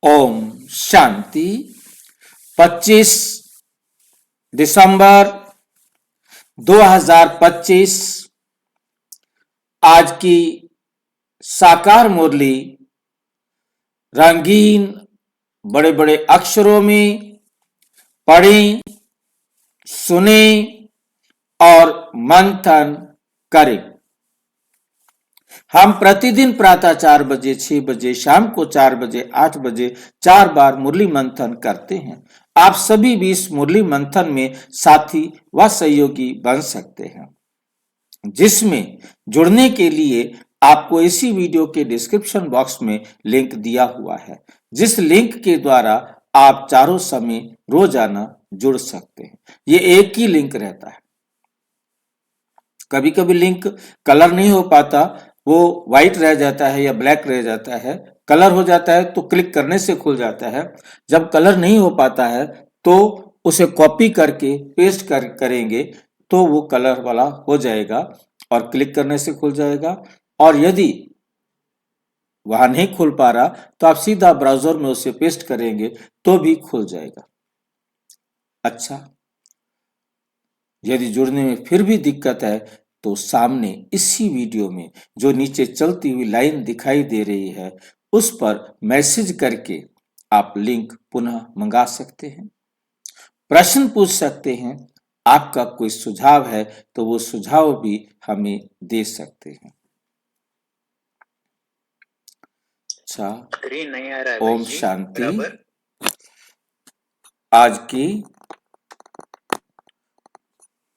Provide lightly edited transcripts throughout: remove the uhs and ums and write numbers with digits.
ओम शांति। 25 दिसंबर 2025 आज की साकार मुरली रंगीन बड़े बड़े अक्षरों में पढ़ें, सुनें और मंथन करें। हम प्रतिदिन प्रातः 4 बजे, 6 बजे, शाम को 4 बजे, 8 बजे 4 बार मुरली मंथन करते हैं। आप सभी भी इस मुरली मंथन में साथी व सहयोगी बन सकते हैं, जिसमें जुड़ने के लिए आपको इसी वीडियो के डिस्क्रिप्शन बॉक्स में लिंक दिया हुआ है, जिस लिंक के द्वारा आप चारों समय रोजाना जुड़ सकते हैं। ये एक ही लिंक रहता है। कभी कभी लिंक कलर नहीं हो पाता, वो व्हाइट रह जाता है या ब्लैक रह जाता है। कलर हो जाता है तो क्लिक करने से खुल जाता है। जब कलर नहीं हो पाता है तो उसे कॉपी करके पेस्ट करेंगे तो वो कलर वाला हो जाएगा और क्लिक करने से खुल जाएगा। और यदि वहां नहीं खुल पा रहा तो आप सीधा ब्राउजर में उसे पेस्ट करेंगे तो भी खुल जाएगा। अच्छा, यदि जुड़ने में फिर भी दिक्कत है तो सामने इसी वीडियो में जो नीचे चलती हुई लाइन दिखाई दे रही है उस पर मैसेज करके आप लिंक पुनः मंगा सकते हैं, प्रश्न पूछ सकते हैं। आपका कोई सुझाव है तो वो सुझाव भी हमें दे सकते हैं। अच्छा, स्क्रीन नहीं आ रहा है ओम भाई जी, शांति। बराबर आज की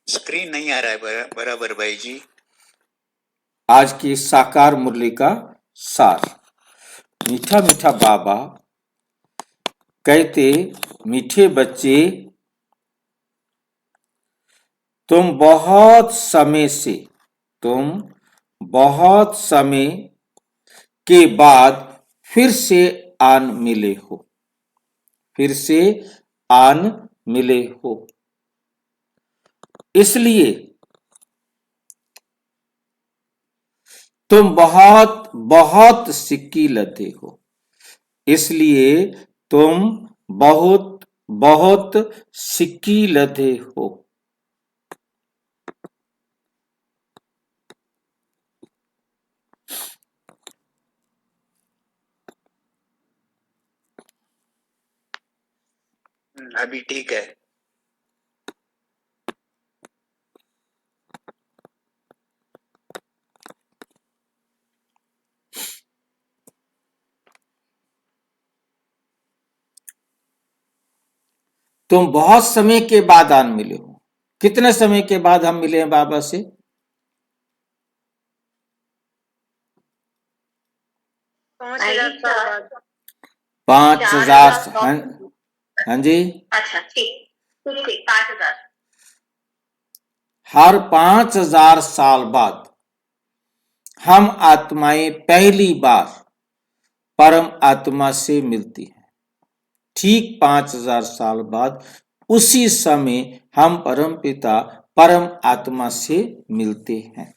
स्क्रीन नहीं आ रहा है बराबर भाई जी। आज की साकार मुरली का सार। मीठा मीठा बाबा कहते, मीठे बच्चे तुम बहुत समय के बाद फिर से आन मिले हो, फिर से आन मिले हो। इसलिए तुम बहुत बहुत सिक्की लदे हो, इसलिए तुम बहुत बहुत सिक्की लदे हो। अभी ठीक है। तुम बहुत समय के बाद आन मिले हो। कितने समय के बाद हम मिले हैं बाबा से? 5,000 साल बाद। 5,000। हाँ जी, अच्छा, ठीक ठीक ठीक, 5,000। हर 5,000 साल बाद हम आत्माएं पहली बार परम आत्मा से मिलती हैं। ठीक 5,000 साल बाद उसी समय हम परम पिता परम आत्मा से मिलते हैं।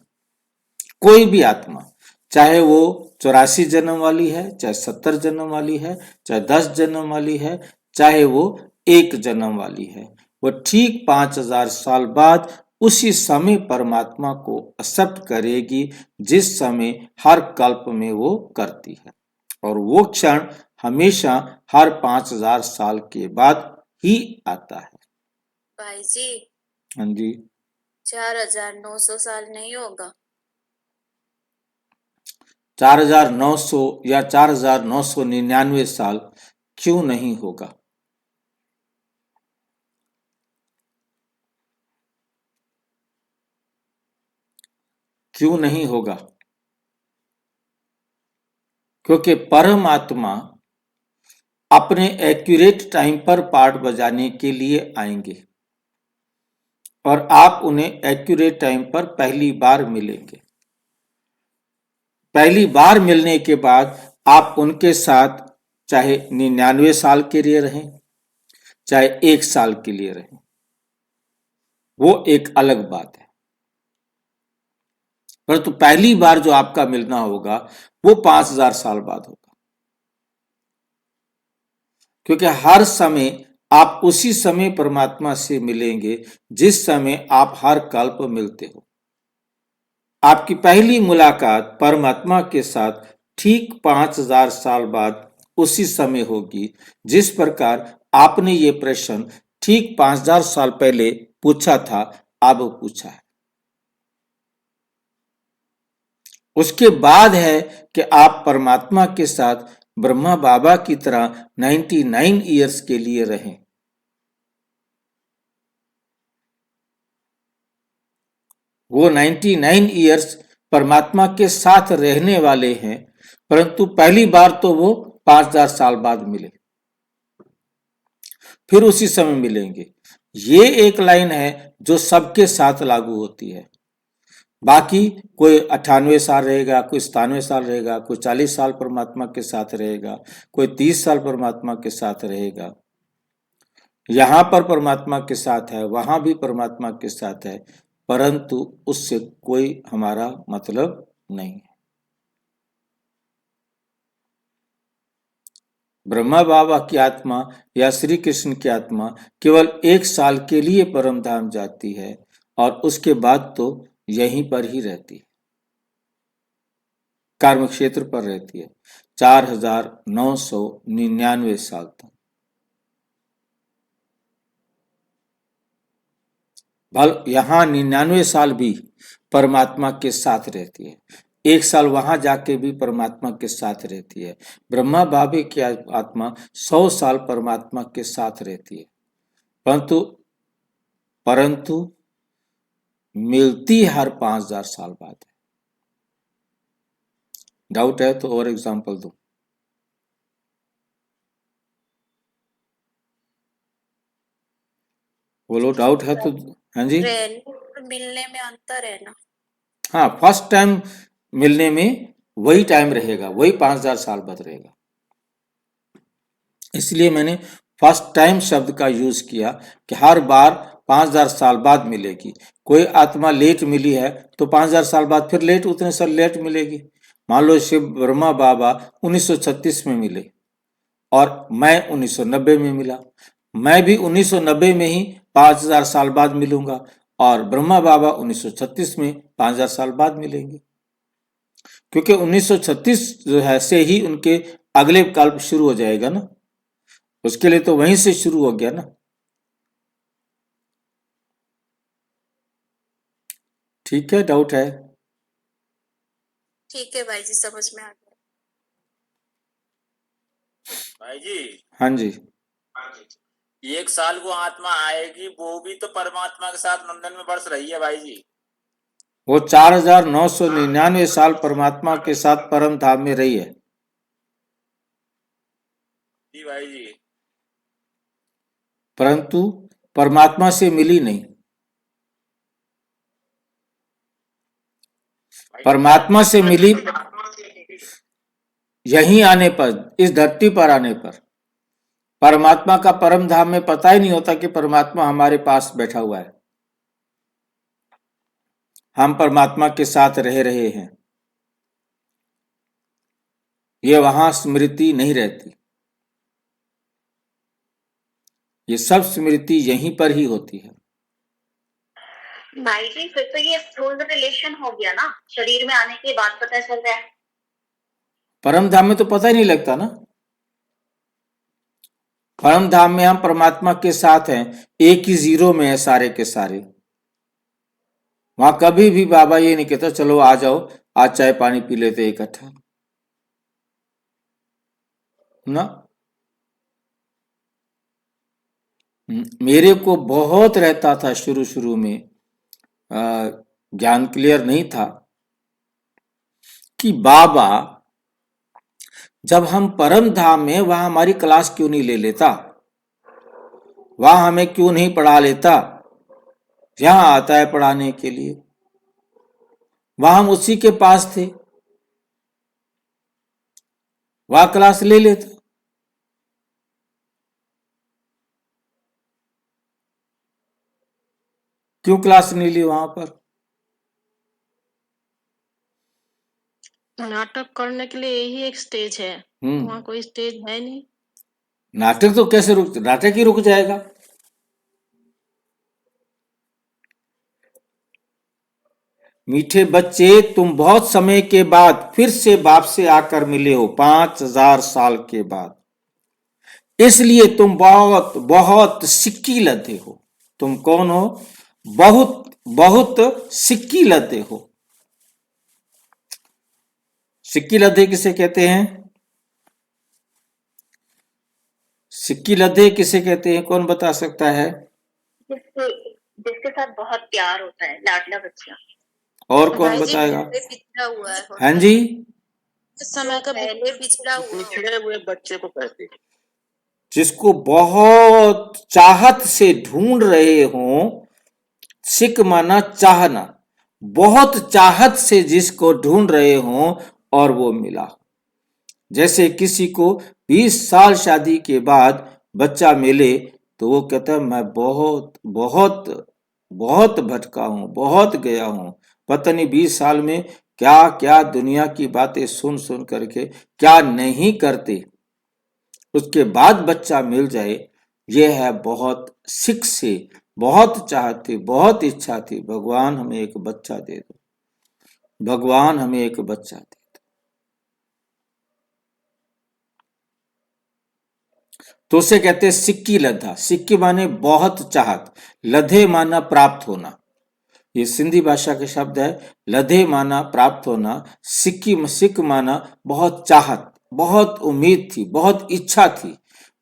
कोई भी आत्मा, चाहे वो 84 जन्म वाली है, चाहे 70 जन्म वाली है, चाहे 10 जन्म वाली है, चाहे वो 1 जन्म वाली है, वो ठीक 5,000 साल बाद उसी समय परमात्मा को एक्सेप्ट करेगी जिस समय हर कल्प में वो करती है। और वो क्षण हमेशा हर 5,000 साल के बाद ही आता है। भाई जी, हाँ जी, 4,900 साल नहीं होगा? 4,900 या 4,999 साल क्यों नहीं होगा? क्यों नहीं होगा? क्योंकि परमात्मा अपने एक्यूरेट टाइम पर पाठ बजाने के लिए आएंगे और आप उन्हें एक्यूरेट टाइम पर पहली बार मिलेंगे। पहली बार मिलने के बाद आप उनके साथ चाहे 99 साल के लिए रहें, चाहे 1 साल के लिए रहें, वो एक अलग बात है। परंतु पहली बार जो आपका मिलना होगा वो 5,000 साल बाद होगा। क्योंकि हर समय आप उसी समय परमात्मा से मिलेंगे जिस समय आप हर कल्प मिलते हो। आपकी पहली मुलाकात परमात्मा के साथ ठीक 5000 साल बाद उसी समय होगी जिस प्रकार आपने ये प्रश्न ठीक 5000 साल पहले पूछा था, अब पूछा है। उसके बाद है कि आप परमात्मा के साथ ब्रह्मा बाबा की तरह 99 ईयर्स के लिए रहें। वो 99 ईयर्स परमात्मा के साथ रहने वाले हैं, परंतु पहली बार तो वो 5000 साल बाद मिले, फिर उसी समय मिलेंगे। ये एक लाइन है जो सबके साथ लागू होती है। बाकी कोई 98 साल रहेगा, कोई 97 साल रहेगा, कोई 40 साल परमात्मा के साथ रहेगा, कोई 30 साल परमात्मा के साथ रहेगा। यहां पर परमात्मा के साथ है, वहां भी परमात्मा के साथ है, परंतु उससे कोई हमारा मतलब नहीं है। ब्रह्मा बाबा की आत्मा या श्री कृष्ण की आत्मा केवल 1 साल के लिए परम धाम जाती है और उसके बाद तो यहीं पर ही रहती है, कर्म क्षेत्र पर रहती है 4999 साल तक। भल यहाँ 99 साल भी परमात्मा के साथ रहती है, 1 साल वहां जाके भी परमात्मा के साथ रहती है। ब्रह्मा बाबा की आत्मा 100 साल परमात्मा के साथ रहती है, परंतु मिलती हर 5000 साल बाद है। डाउट है तो और एग्जांपल दो। बोलो, डाउट है तो। हाँ जी, रहने और मिलने में अंतर है ना। हाँ, फर्स्ट टाइम मिलने में वही टाइम रहेगा, वही 5000 साल बाद रहेगा। इसलिए मैंने फर्स्ट टाइम शब्द का यूज किया कि हर बार 5000 साल बाद मिलेगी। कोई आत्मा लेट मिली है तो 5000 साल बाद फिर लेट, उतने साल लेट मिलेगी। मान लो शिव ब्रह्मा बाबा 1936 में मिले और मैं 1990 में मिला, मैं भी 1990 में ही 5000 साल बाद मिलूंगा और ब्रह्मा बाबा 1936 में 5000 साल बाद मिलेंगे, क्योंकि 1936 जो है से ही उनके अगले कल्प शुरू हो जाएगा ना, उसके लिए तो वहीं से शुरू हो गया ना। ठीक है, डाउट है? ठीक है भाई जी, समझ में आ गया। भाई जी, हाँ जी, 1 साल वो आत्मा आएगी, वो भी तो परमात्मा के साथ 99 वर्ष रही है भाई जी। वो 4999 साल परमात्मा के साथ परम धाम में रही है। जी भाई जी। परंतु परमात्मा से मिली नहीं। परमात्मा से मिली यहीं आने पर, इस धरती पर आने पर। परमात्मा का परम धाम में पता ही नहीं होता कि परमात्मा हमारे पास बैठा हुआ है, हम परमात्मा के साथ रह रहे हैं। ये वहां स्मृति नहीं रहती, ये सब स्मृति यहीं पर ही होती है। भाई जी फिर तो ये स्थूल रिलेशन हो गया ना, शरीर में आने के बाद पता चल रहा है। परम धाम में तो पता ही नहीं लगता ना। परम धाम में हम परमात्मा के साथ हैं, एक ही जीरो में है सारे के सारे। वहां कभी भी बाबा ये नहीं कहता चलो आ जाओ, आज चाय पानी पी लेते इकट्ठा ना। मेरे को बहुत रहता था शुरू शुरू में, ज्ञान क्लियर नहीं था कि बाबा जब हम परम धाम में वहां हमारी क्लास क्यों नहीं ले लेता, वहां हमें क्यों नहीं पढ़ा लेता, यहां आता है पढ़ाने के लिए, वहां हम उसी के पास थे, वहां क्लास ले लेता। क्यों क्लास नहीं ली वहां पर? नाटक करने के लिए यही एक स्टेज है, हम्म वहाँ कोई स्टेज है नहीं। नाटक तो कैसे रुक, नाटक ही रुक जाएगा। मीठे बच्चे, तुम बहुत समय के बाद फिर से बाप से आकर मिले हो, 5000 साल के बाद, इसलिए तुम बहुत बहुत सिक्की लदे हो। तुम कौन हो? बहुत बहुत सिक्की लदे हो। सिक्की लदे किसे कहते हैं? सिक्की लदे किसे कहते हैं? कौन बता सकता है? जिसके जिसके साथ बहुत प्यार होता है, लाडला बच्चा। और कौन भाई जी बताएगा? पहले बिछड़ा हुआ है, हाँ जी, इस समय का पहले बिछड़ा हुआ है। पिछड़े हुए बच्चे को कहते हैं। जिसको बहुत चाहत से ढूंढ रहे हो। सिक माना चाहना, बहुत चाहत से जिसको ढूंढ रहे हो और वो मिला। जैसे किसी को 20 साल शादी के बाद बच्चा मिले तो वो कहता है मैं बहुत बहुत बहुत भटका हूं, बहुत गया हूं, पता नहीं 20 साल में क्या क्या दुनिया की बातें सुन सुन करके क्या नहीं करते, उसके बाद बच्चा मिल जाए, यह है बहुत सिक से, बहुत चाहत थी, बहुत इच्छा थी, भगवान हमें एक बच्चा दे दो, भगवान हमें एक बच्चा दे दो। तो उसे कहते हैं सिक्की लद्धा। सिक्की माने बहुत चाहत, लधे माना प्राप्त होना। ये सिंधी भाषा के शब्द है। लधे माना प्राप्त होना, सिक्की सिक माना बहुत चाहत, बहुत उम्मीद थी, बहुत इच्छा थी,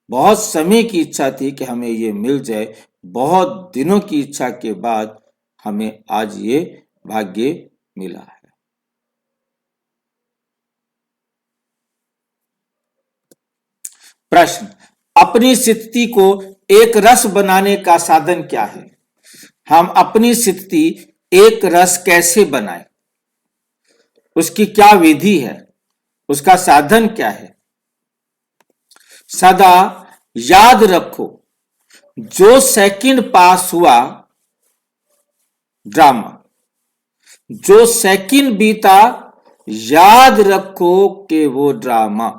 बहुत समय की इच्छा थी कि हमें ये मिल जाए। बहुत दिनों की इच्छा के बाद हमें आज ये भाग्य मिला है। प्रश्न, अपनी स्थिति को एक रस बनाने का साधन क्या है? हम अपनी स्थिति एक रस कैसे बनाएं? उसकी क्या विधि है? उसका साधन क्या है? सदा याद रखो, जो सेकंड पास हुआ ड्रामा, जो सेकंड बीता याद रखो कि वो ड्रामा।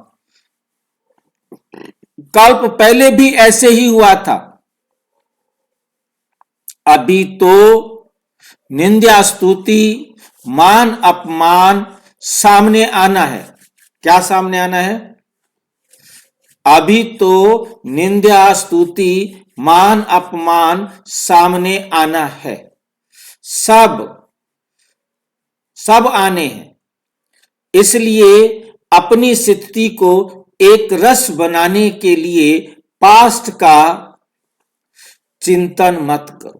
कल्प पहले भी ऐसे ही हुआ था। अभी तो निंदा स्तुति मान अपमान सामने आना है। क्या सामने आना है? अभी तो निंदा स्तुति मान अपमान सामने आना है। सब आने हैं। इसलिए अपनी स्थिति को एक रस बनाने के लिए पास्ट का चिंतन मत करो।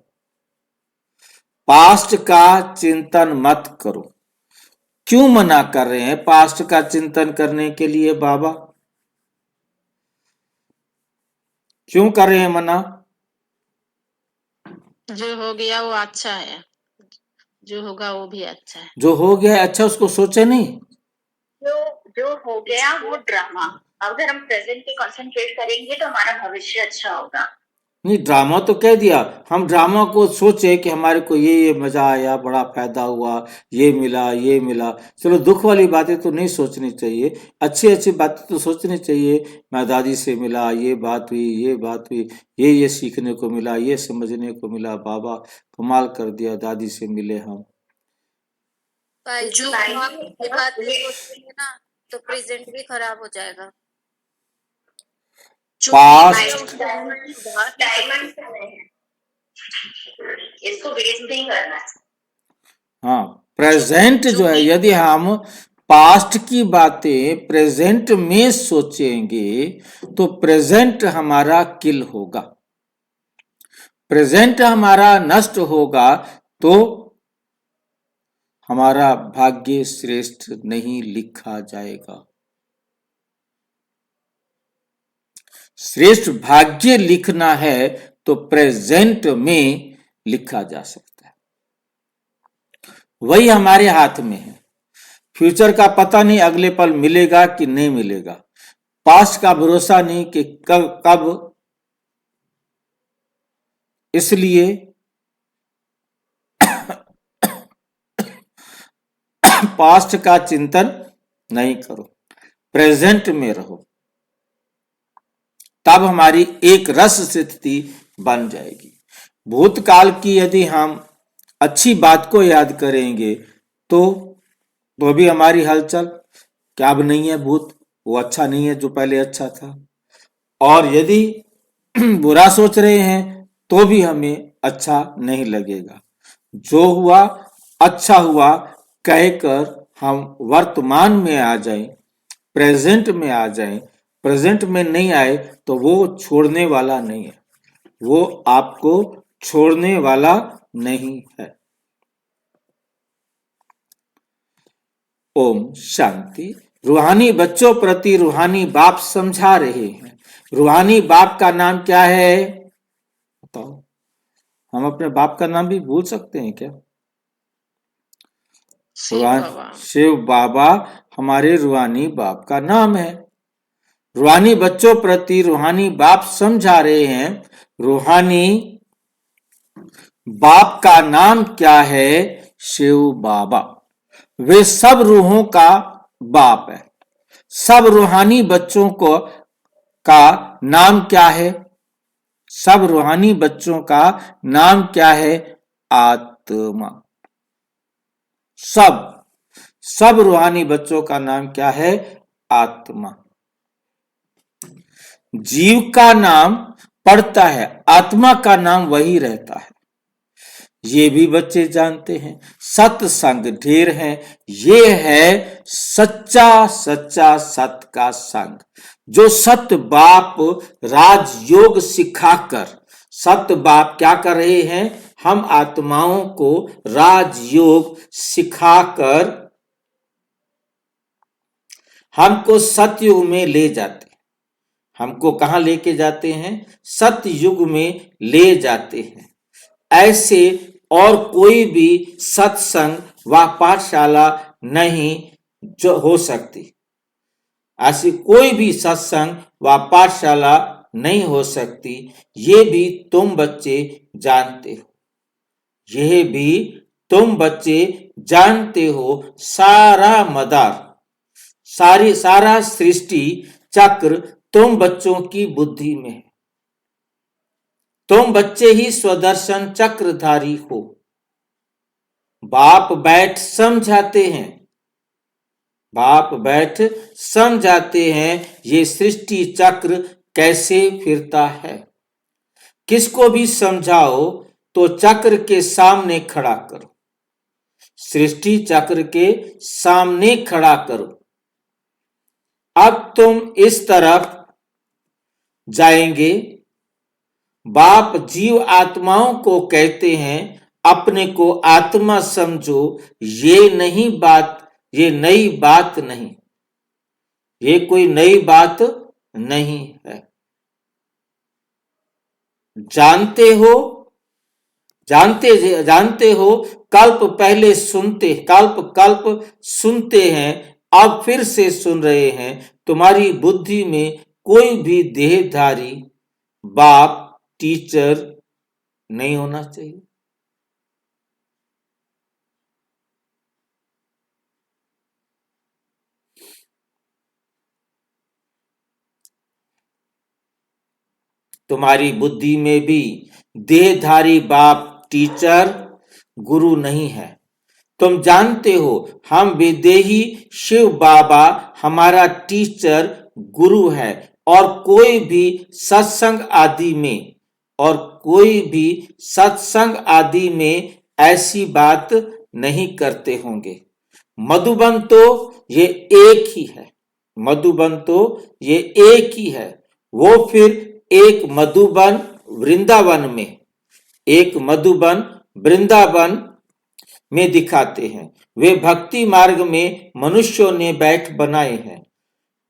पास्ट का चिंतन मत करो। क्यों मना कर रहे हैं पास्ट का चिंतन करने के लिए बाबा? क्यों कर रहे हैं मना? जो हो गया वो अच्छा है, जो होगा वो भी अच्छा है। जो हो गया है अच्छा, उसको सोचे नहीं। जो हो गया वो ड्रामा। अगर हम प्रेजेंट पे कंसंट्रेट करेंगे तो हमारा भविष्य अच्छा होगा। नहीं, ड्रामा तो कह दिया। हम ड्रामा को सोचे कि हमारे को ये मजा आया, बड़ा फायदा हुआ, ये मिला। चलो दुख वाली बातें तो नहीं सोचनी चाहिए, अच्छी अच्छी बातें तो सोचनी चाहिए। मैं दादी से मिला, ये बात हुई, ये सीखने को मिला, ये समझने को मिला, बाबा कमाल कर दिया, दादी से मिले हम। भाई जी जो आप ये बात भी सोचेंगे ना तो प्रेजेंट भी खराब हो जाएगा। पास्ट डायमंड इसको वेस्ट नहीं करना है। हाँ, प्रेजेंट जो है, यदि हम पास्ट की बातें प्रेजेंट में सोचेंगे तो प्रेजेंट हमारा किल होगा, प्रेजेंट हमारा नष्ट होगा, तो हमारा भाग्य श्रेष्ठ नहीं लिखा जाएगा। श्रेष्ठ भाग्य लिखना है तो प्रेजेंट में लिखा जा सकता है। वही हमारे हाथ में है। फ्यूचर का पता नहीं अगले पल मिलेगा कि नहीं मिलेगा। पास्ट का भरोसा नहीं कि कब। इसलिए पास्ट का चिंतन नहीं करो, प्रेजेंट में रहो। तब हमारी एक रस स्थिति बन जाएगी। भूतकाल की यदि हम अच्छी बात को याद करेंगे तो भी हमारी हलचल क्या अब नहीं है, भूत वो अच्छा नहीं है जो पहले अच्छा था। और यदि बुरा सोच रहे हैं तो भी हमें अच्छा नहीं लगेगा। जो हुआ अच्छा हुआ कहकर हम वर्तमान में आ जाएं, प्रेजेंट में आ जाएं। प्रेजेंट में नहीं आए तो वो छोड़ने वाला नहीं है, वो आपको छोड़ने वाला नहीं है। ओम शांति। रूहानी बच्चों प्रति रूहानी बाप समझा रहे हैं। रूहानी बाप का नाम क्या है बताओ? हम अपने बाप का नाम भी भूल सकते हैं क्या? शिव बाबा हमारे रूहानी बाप का नाम है। रूहानी बच्चों प्रति रूहानी बाप समझा रहे हैं। रूहानी बाप का नाम क्या है? शिव बाबा। वे सब रूहों का बाप है। सब रूहानी बच्चों को का नाम क्या है? सब रूहानी बच्चों का नाम क्या है? आत्मा। सब रूहानी बच्चों का नाम क्या है? आत्मा। जीव का नाम पड़ता है, आत्मा का नाम वही रहता है। ये भी बच्चे जानते हैं। सत्संग ढेर है, ये है सच्चा सच्चा सत का संग। जो सत बाप राजयोग सिखाकर, सत बाप क्या कर रहे हैं? हम आत्माओं को राजयोग सिखाकर हमको सतयुग में ले जाते हैं। हमको कहां लेके जाते हैं? सतयुग में ले जाते हैं। ऐसे और कोई भी सत्संग व पाठशाला नहीं जो हो सकती। ऐसी कोई भी सत्संग व पाठशाला नहीं हो सकती। ये भी तुम बच्चे जानते हो। यह भी तुम बच्चे जानते हो। सारा मदार, सारा सृष्टि चक्र तुम बच्चों की बुद्धि में है। तुम बच्चे ही स्वदर्शन चक्रधारी हो। बाप बैठ समझाते हैं, बाप बैठ समझाते हैं ये सृष्टि चक्र कैसे फिरता है। किसको भी समझाओ तो चक्र के सामने खड़ा करो, सृष्टि चक्र के सामने खड़ा करो। अब तुम इस तरफ जाएंगे। बाप जीव आत्माओं को कहते हैं अपने को आत्मा समझो। ये नई बात नहीं, ये कोई नई बात नहीं है। जानते हो कल्प पहले कल्प सुनते हैं, अब फिर से सुन रहे हैं। तुम्हारी बुद्धि में कोई भी देहधारी बाप टीचर नहीं होना चाहिए। तुम्हारी बुद्धि में भी देहधारी बाप टीचर गुरु नहीं है। तुम जानते हो हम विदेही शिव बाबा हमारा टीचर गुरु है। और कोई भी सत्संग आदि में ऐसी बात नहीं करते होंगे। मधुबन तो ये एक ही है। मधुबन तो ये एक ही है। वो फिर एक मधुबन वृंदावन में दिखाते हैं। वे भक्ति मार्ग में मनुष्यों ने बैठ बनाए हैं।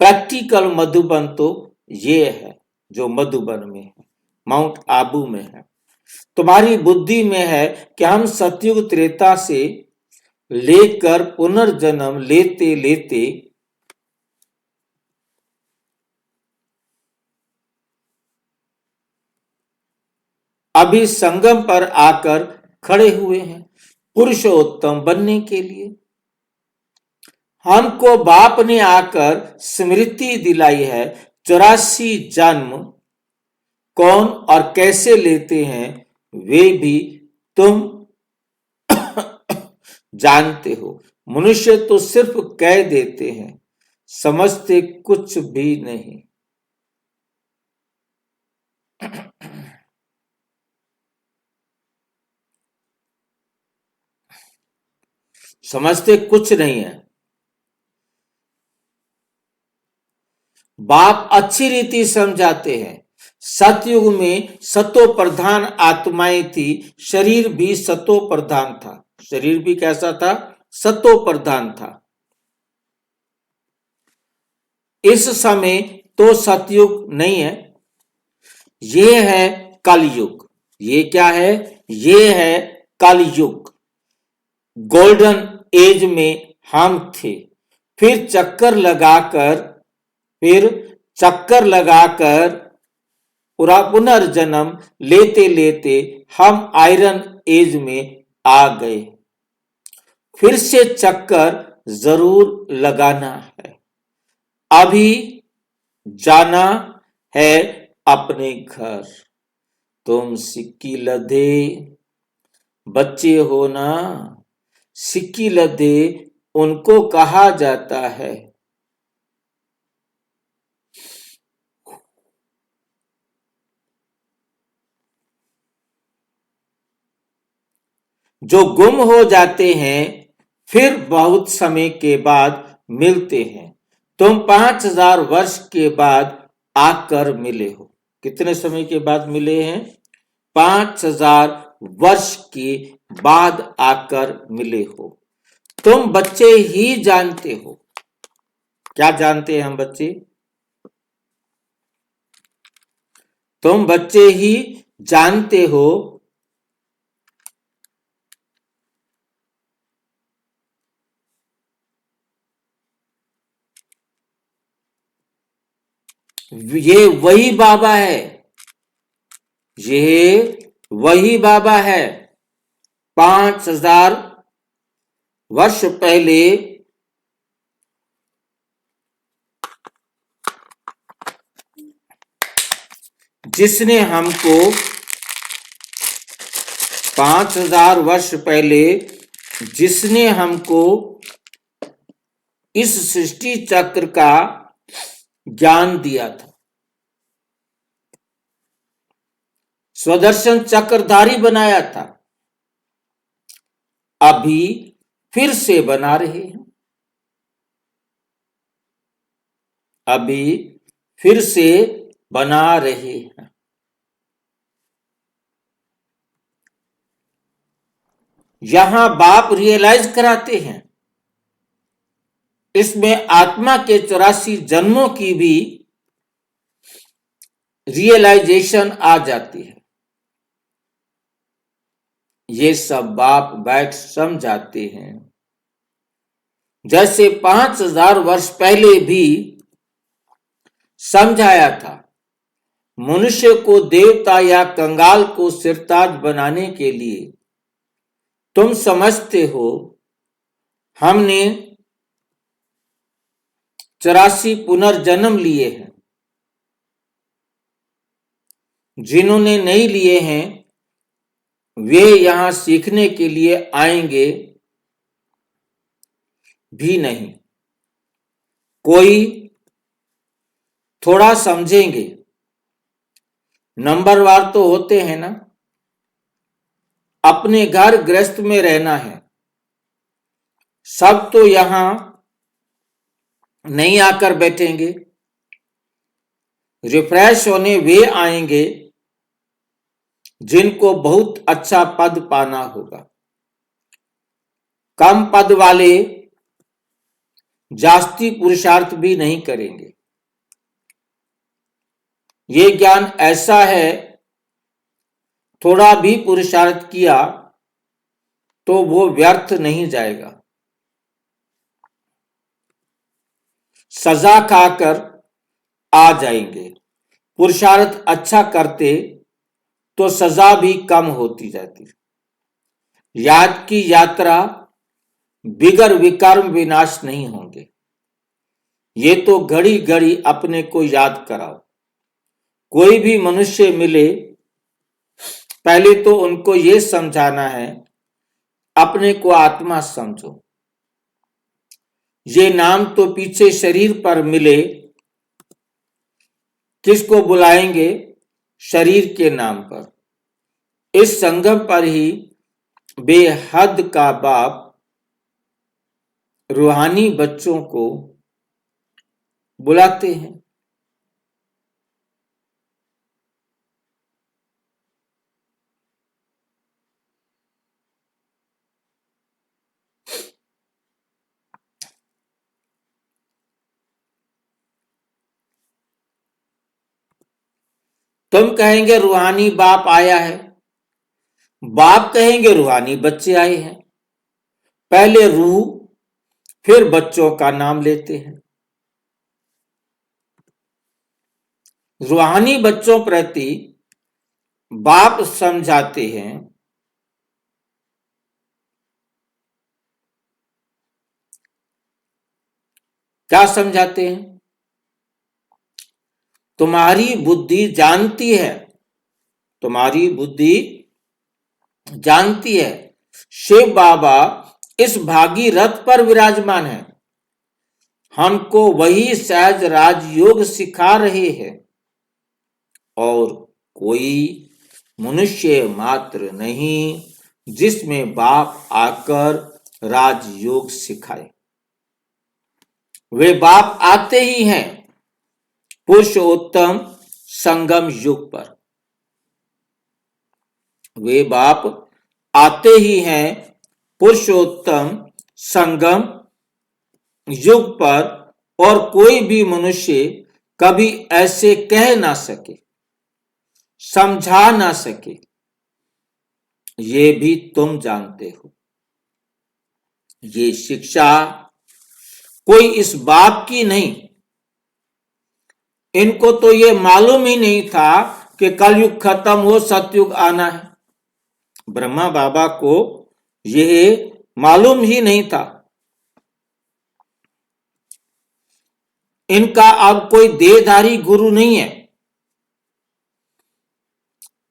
प्रैक्टिकल मधुबन तो ये है जो मधुबन में है, माउंट आबू में है। तुम्हारी बुद्धि में है कि हम सतयुग त्रेता से लेकर पुनर्जन्म लेते लेते अभी संगम पर आकर खड़े हुए हैं पुरुषोत्तम बनने के लिए। हमको बाप ने आकर स्मृति दिलाई है 84 जन्म कौन और कैसे लेते हैं वे भी तुम जानते हो। मनुष्य तो सिर्फ कह देते हैं, समझते कुछ भी नहीं। समझते कुछ नहीं है। बाप अच्छी रीति समझाते हैं। सतयुग में सतो प्रधान आत्माएं थी, शरीर भी सतो प्रधान था। शरीर भी कैसा था? सतो प्रधान था। इस समय तो सतयुग नहीं है, ये है कलयुग। ये क्या है? ये है कलयुग। गोल्डन एज में हम थे, फिर चक्कर लगाकर पूरा पुनर्जन्म लेते लेते हम आयरन एज में आ गए। फिर से चक्कर जरूर लगाना है। अभी जाना है अपने घर। तुम सिक्की लदे बच्चे हो ना, सिक्की लदे उनको कहा जाता है। जो गुम हो जाते हैं फिर बहुत समय के बाद मिलते हैं। तुम 5000 वर्ष के बाद आकर मिले हो। कितने समय के बाद मिले हैं? 5000 वर्ष के बाद आकर मिले हो। तुम बच्चे ही जानते हो। क्या जानते हैं हम बच्चे? तुम बच्चे ही जानते हो ये वही बाबा है। ये वही बाबा है। 5000 वर्ष पहले जिसने हमको 5000 वर्ष पहले जिसने हमको इस सृष्टि चक्र का ज्ञान दिया था, स्वदर्शन चक्रधारी बनाया था, अभी फिर से बना रहे हैं। अभी फिर से बना रहे हैं। यहां बाप रियलाइज कराते हैं, इसमें आत्मा के 84 जन्मों की भी रियलाइजेशन आ जाती है। ये सब बाप बैठ समझाते हैं। जैसे 5000 वर्ष पहले भी समझाया था, मनुष्य को देवता या कंगाल को सिरताज बनाने के लिए। तुम समझते हो हमने 84 पुनर्जन्म लिए हैं। जिन्होंने नहीं लिए हैं वे यहां सीखने के लिए आएंगे भी नहीं। कोई थोड़ा समझेंगे, नंबरवार तो होते हैं ना। अपने घर गृहस्थ में रहना है, सब तो यहां नहीं आकर बैठेंगे। रिफ्रेश होने वे आएंगे जिनको बहुत अच्छा पद पाना होगा। कम पद वाले जास्ती पुरुषार्थ भी नहीं करेंगे। ये ज्ञान ऐसा है, थोड़ा भी पुरुषार्थ किया तो वो व्यर्थ नहीं जाएगा। सजा खाकर आ जाएंगे। पुरुषार्थ अच्छा करते तो सजा भी कम होती जाती। याद की यात्रा बिगर विकर्म विनाश नहीं होंगे। ये तो घड़ी घड़ी अपने को याद कराओ। कोई भी मनुष्य मिले, पहले तो उनको ये समझाना है, अपने को आत्मा समझो। ये नाम तो पीछे शरीर पर मिले, किसको बुलाएंगे? शरीर के नाम पर। इस संगम पर ही बेहद का बाप रूहानी बच्चों को बुलाते हैं। तुम कहेंगे रूहानी बाप आया है, बाप कहेंगे रूहानी बच्चे आए हैं। पहले रूह फिर बच्चों का नाम लेते हैं। रूहानी बच्चों प्रति बाप समझाते हैं, क्या समझाते हैं? तुम्हारी बुद्धि जानती है, तुम्हारी बुद्धि जानती है शिव बाबा इस भागीरथ पर विराजमान है, हमको वही सहज राजयोग सिखा रहे हैं और कोई मनुष्य मात्र नहीं जिसमें बाप आकर राजयोग सिखाए। वे बाप आते ही हैं पुरुषोत्तम संगम युग पर। वे बाप आते ही हैं पुरुषोत्तम संगम युग पर, और कोई भी मनुष्य कभी ऐसे कह ना सके, समझा ना सके। ये भी तुम जानते हो। ये शिक्षा कोई इस बाप की नहीं। इनको तो ये मालूम ही नहीं था कि कलयुग खत्म हो, सतयुग आना है। ब्रह्मा बाबा को यह मालूम ही नहीं था। इनका अब कोई देहधारी गुरु नहीं है,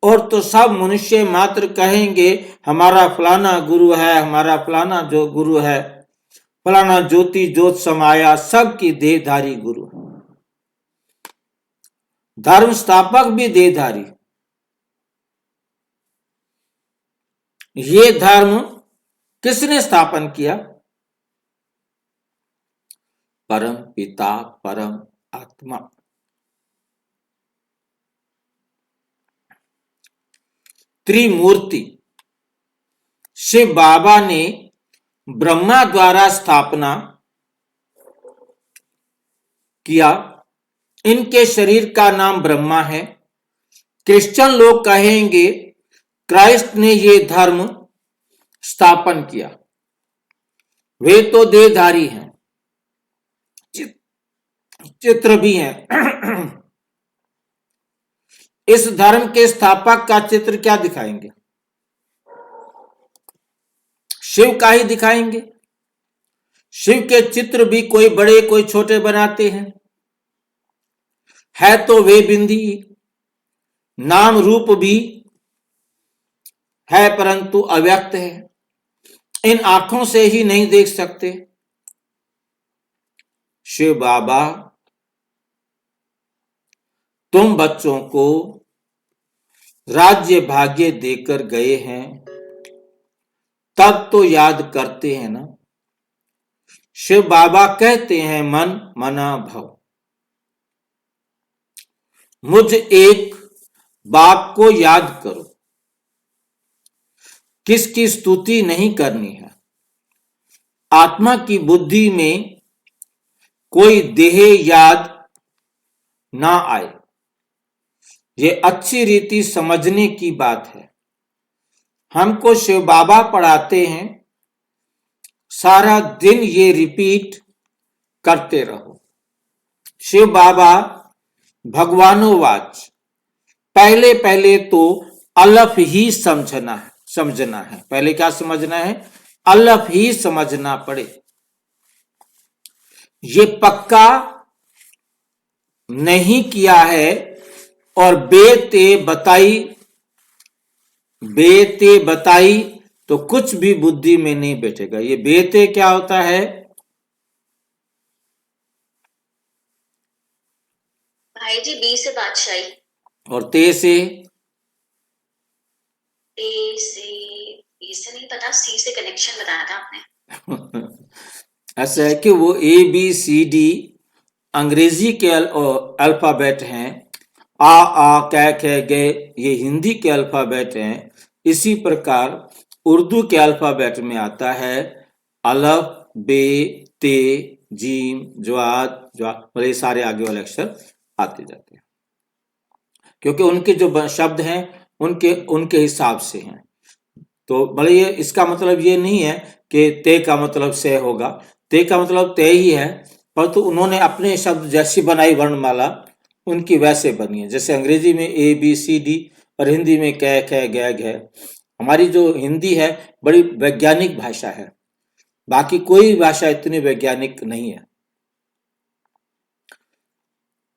और तो सब मनुष्य मात्र कहेंगे हमारा फलाना गुरु है, हमारा फलाना जो गुरु है, फलाना ज्योति ज्योत समाया, सबकी देहधारी गुरु है। धर्म स्थापक भी देहधारी। ये धर्म किसने स्थापन किया? परम पिता परम आत्मा। त्रिमूर्ति शिव बाबा ने ब्रह्मा द्वारा स्थापना किया। इनके शरीर का नाम ब्रह्मा है। क्रिश्चियन लोग कहेंगे क्राइस्ट ने ये धर्म स्थापन किया। वे तो देहधारी हैं, चित्र भी हैं। इस धर्म के स्थापक का चित्र क्या दिखाएंगे? शिव का ही दिखाएंगे। शिव के चित्र भी कोई बड़े कोई छोटे बनाते हैं, है तो वे बिंदी। नाम रूप भी है परंतु अव्यक्त है, इन आंखों से ही नहीं देख सकते। शिव बाबा तुम बच्चों को राज्य भाग्य देकर गए हैं, तब तो याद करते हैं ना। शिव बाबा कहते हैं मन मना भव। मुझ एक बाप को याद करो। किसकी स्तुति नहीं करनी है। आत्मा की बुद्धि में कोई देह याद ना आए, ये अच्छी रीति समझने की बात है। हमको शिव बाबा पढ़ाते हैं, सारा दिन ये रिपीट करते रहो। शिव बाबा भगवानोवाच। पहले पहले तो अलफ ही समझना है। पहले क्या समझना है? अलफ ही समझना पड़े। ये पक्का नहीं किया है और बेते बताई तो कुछ भी बुद्धि में नहीं बैठेगा। ये बेते क्या होता है? भाई जी बी से बादशाही, और ते से? ए से, बी से नहीं पता, सी से कनेक्शन बताया था आपने। ऐसा है कि वो ABCD अंग्रेजी के अल्फाबेट हैं, आ कै खे गे ये हिंदी के अल्फाबेट हैं। इसी प्रकार उर्दू के अल्फाबेट में आता है अलफ, बे, ते, जीम, ज्वाद, मतलब ये सारे आगे वाले अक्षर आते जाते हैं, क्योंकि उनके जो शब्द हैं उनके हिसाब से हैं। तो भले ये इसका मतलब ये नहीं है कि ते का मतलब से होगा, ते का मतलब ते ही है, परंतु तो उन्होंने अपने शब्द जैसी बनाई वर्णमाला उनकी वैसे बनी है। जैसे अंग्रेजी में ABCD और हिंदी में कै खे गै घै। हमारी जो हिंदी है बड़ी वैज्ञानिक भाषा है, बाकी कोई भाषा इतनी वैज्ञानिक नहीं है।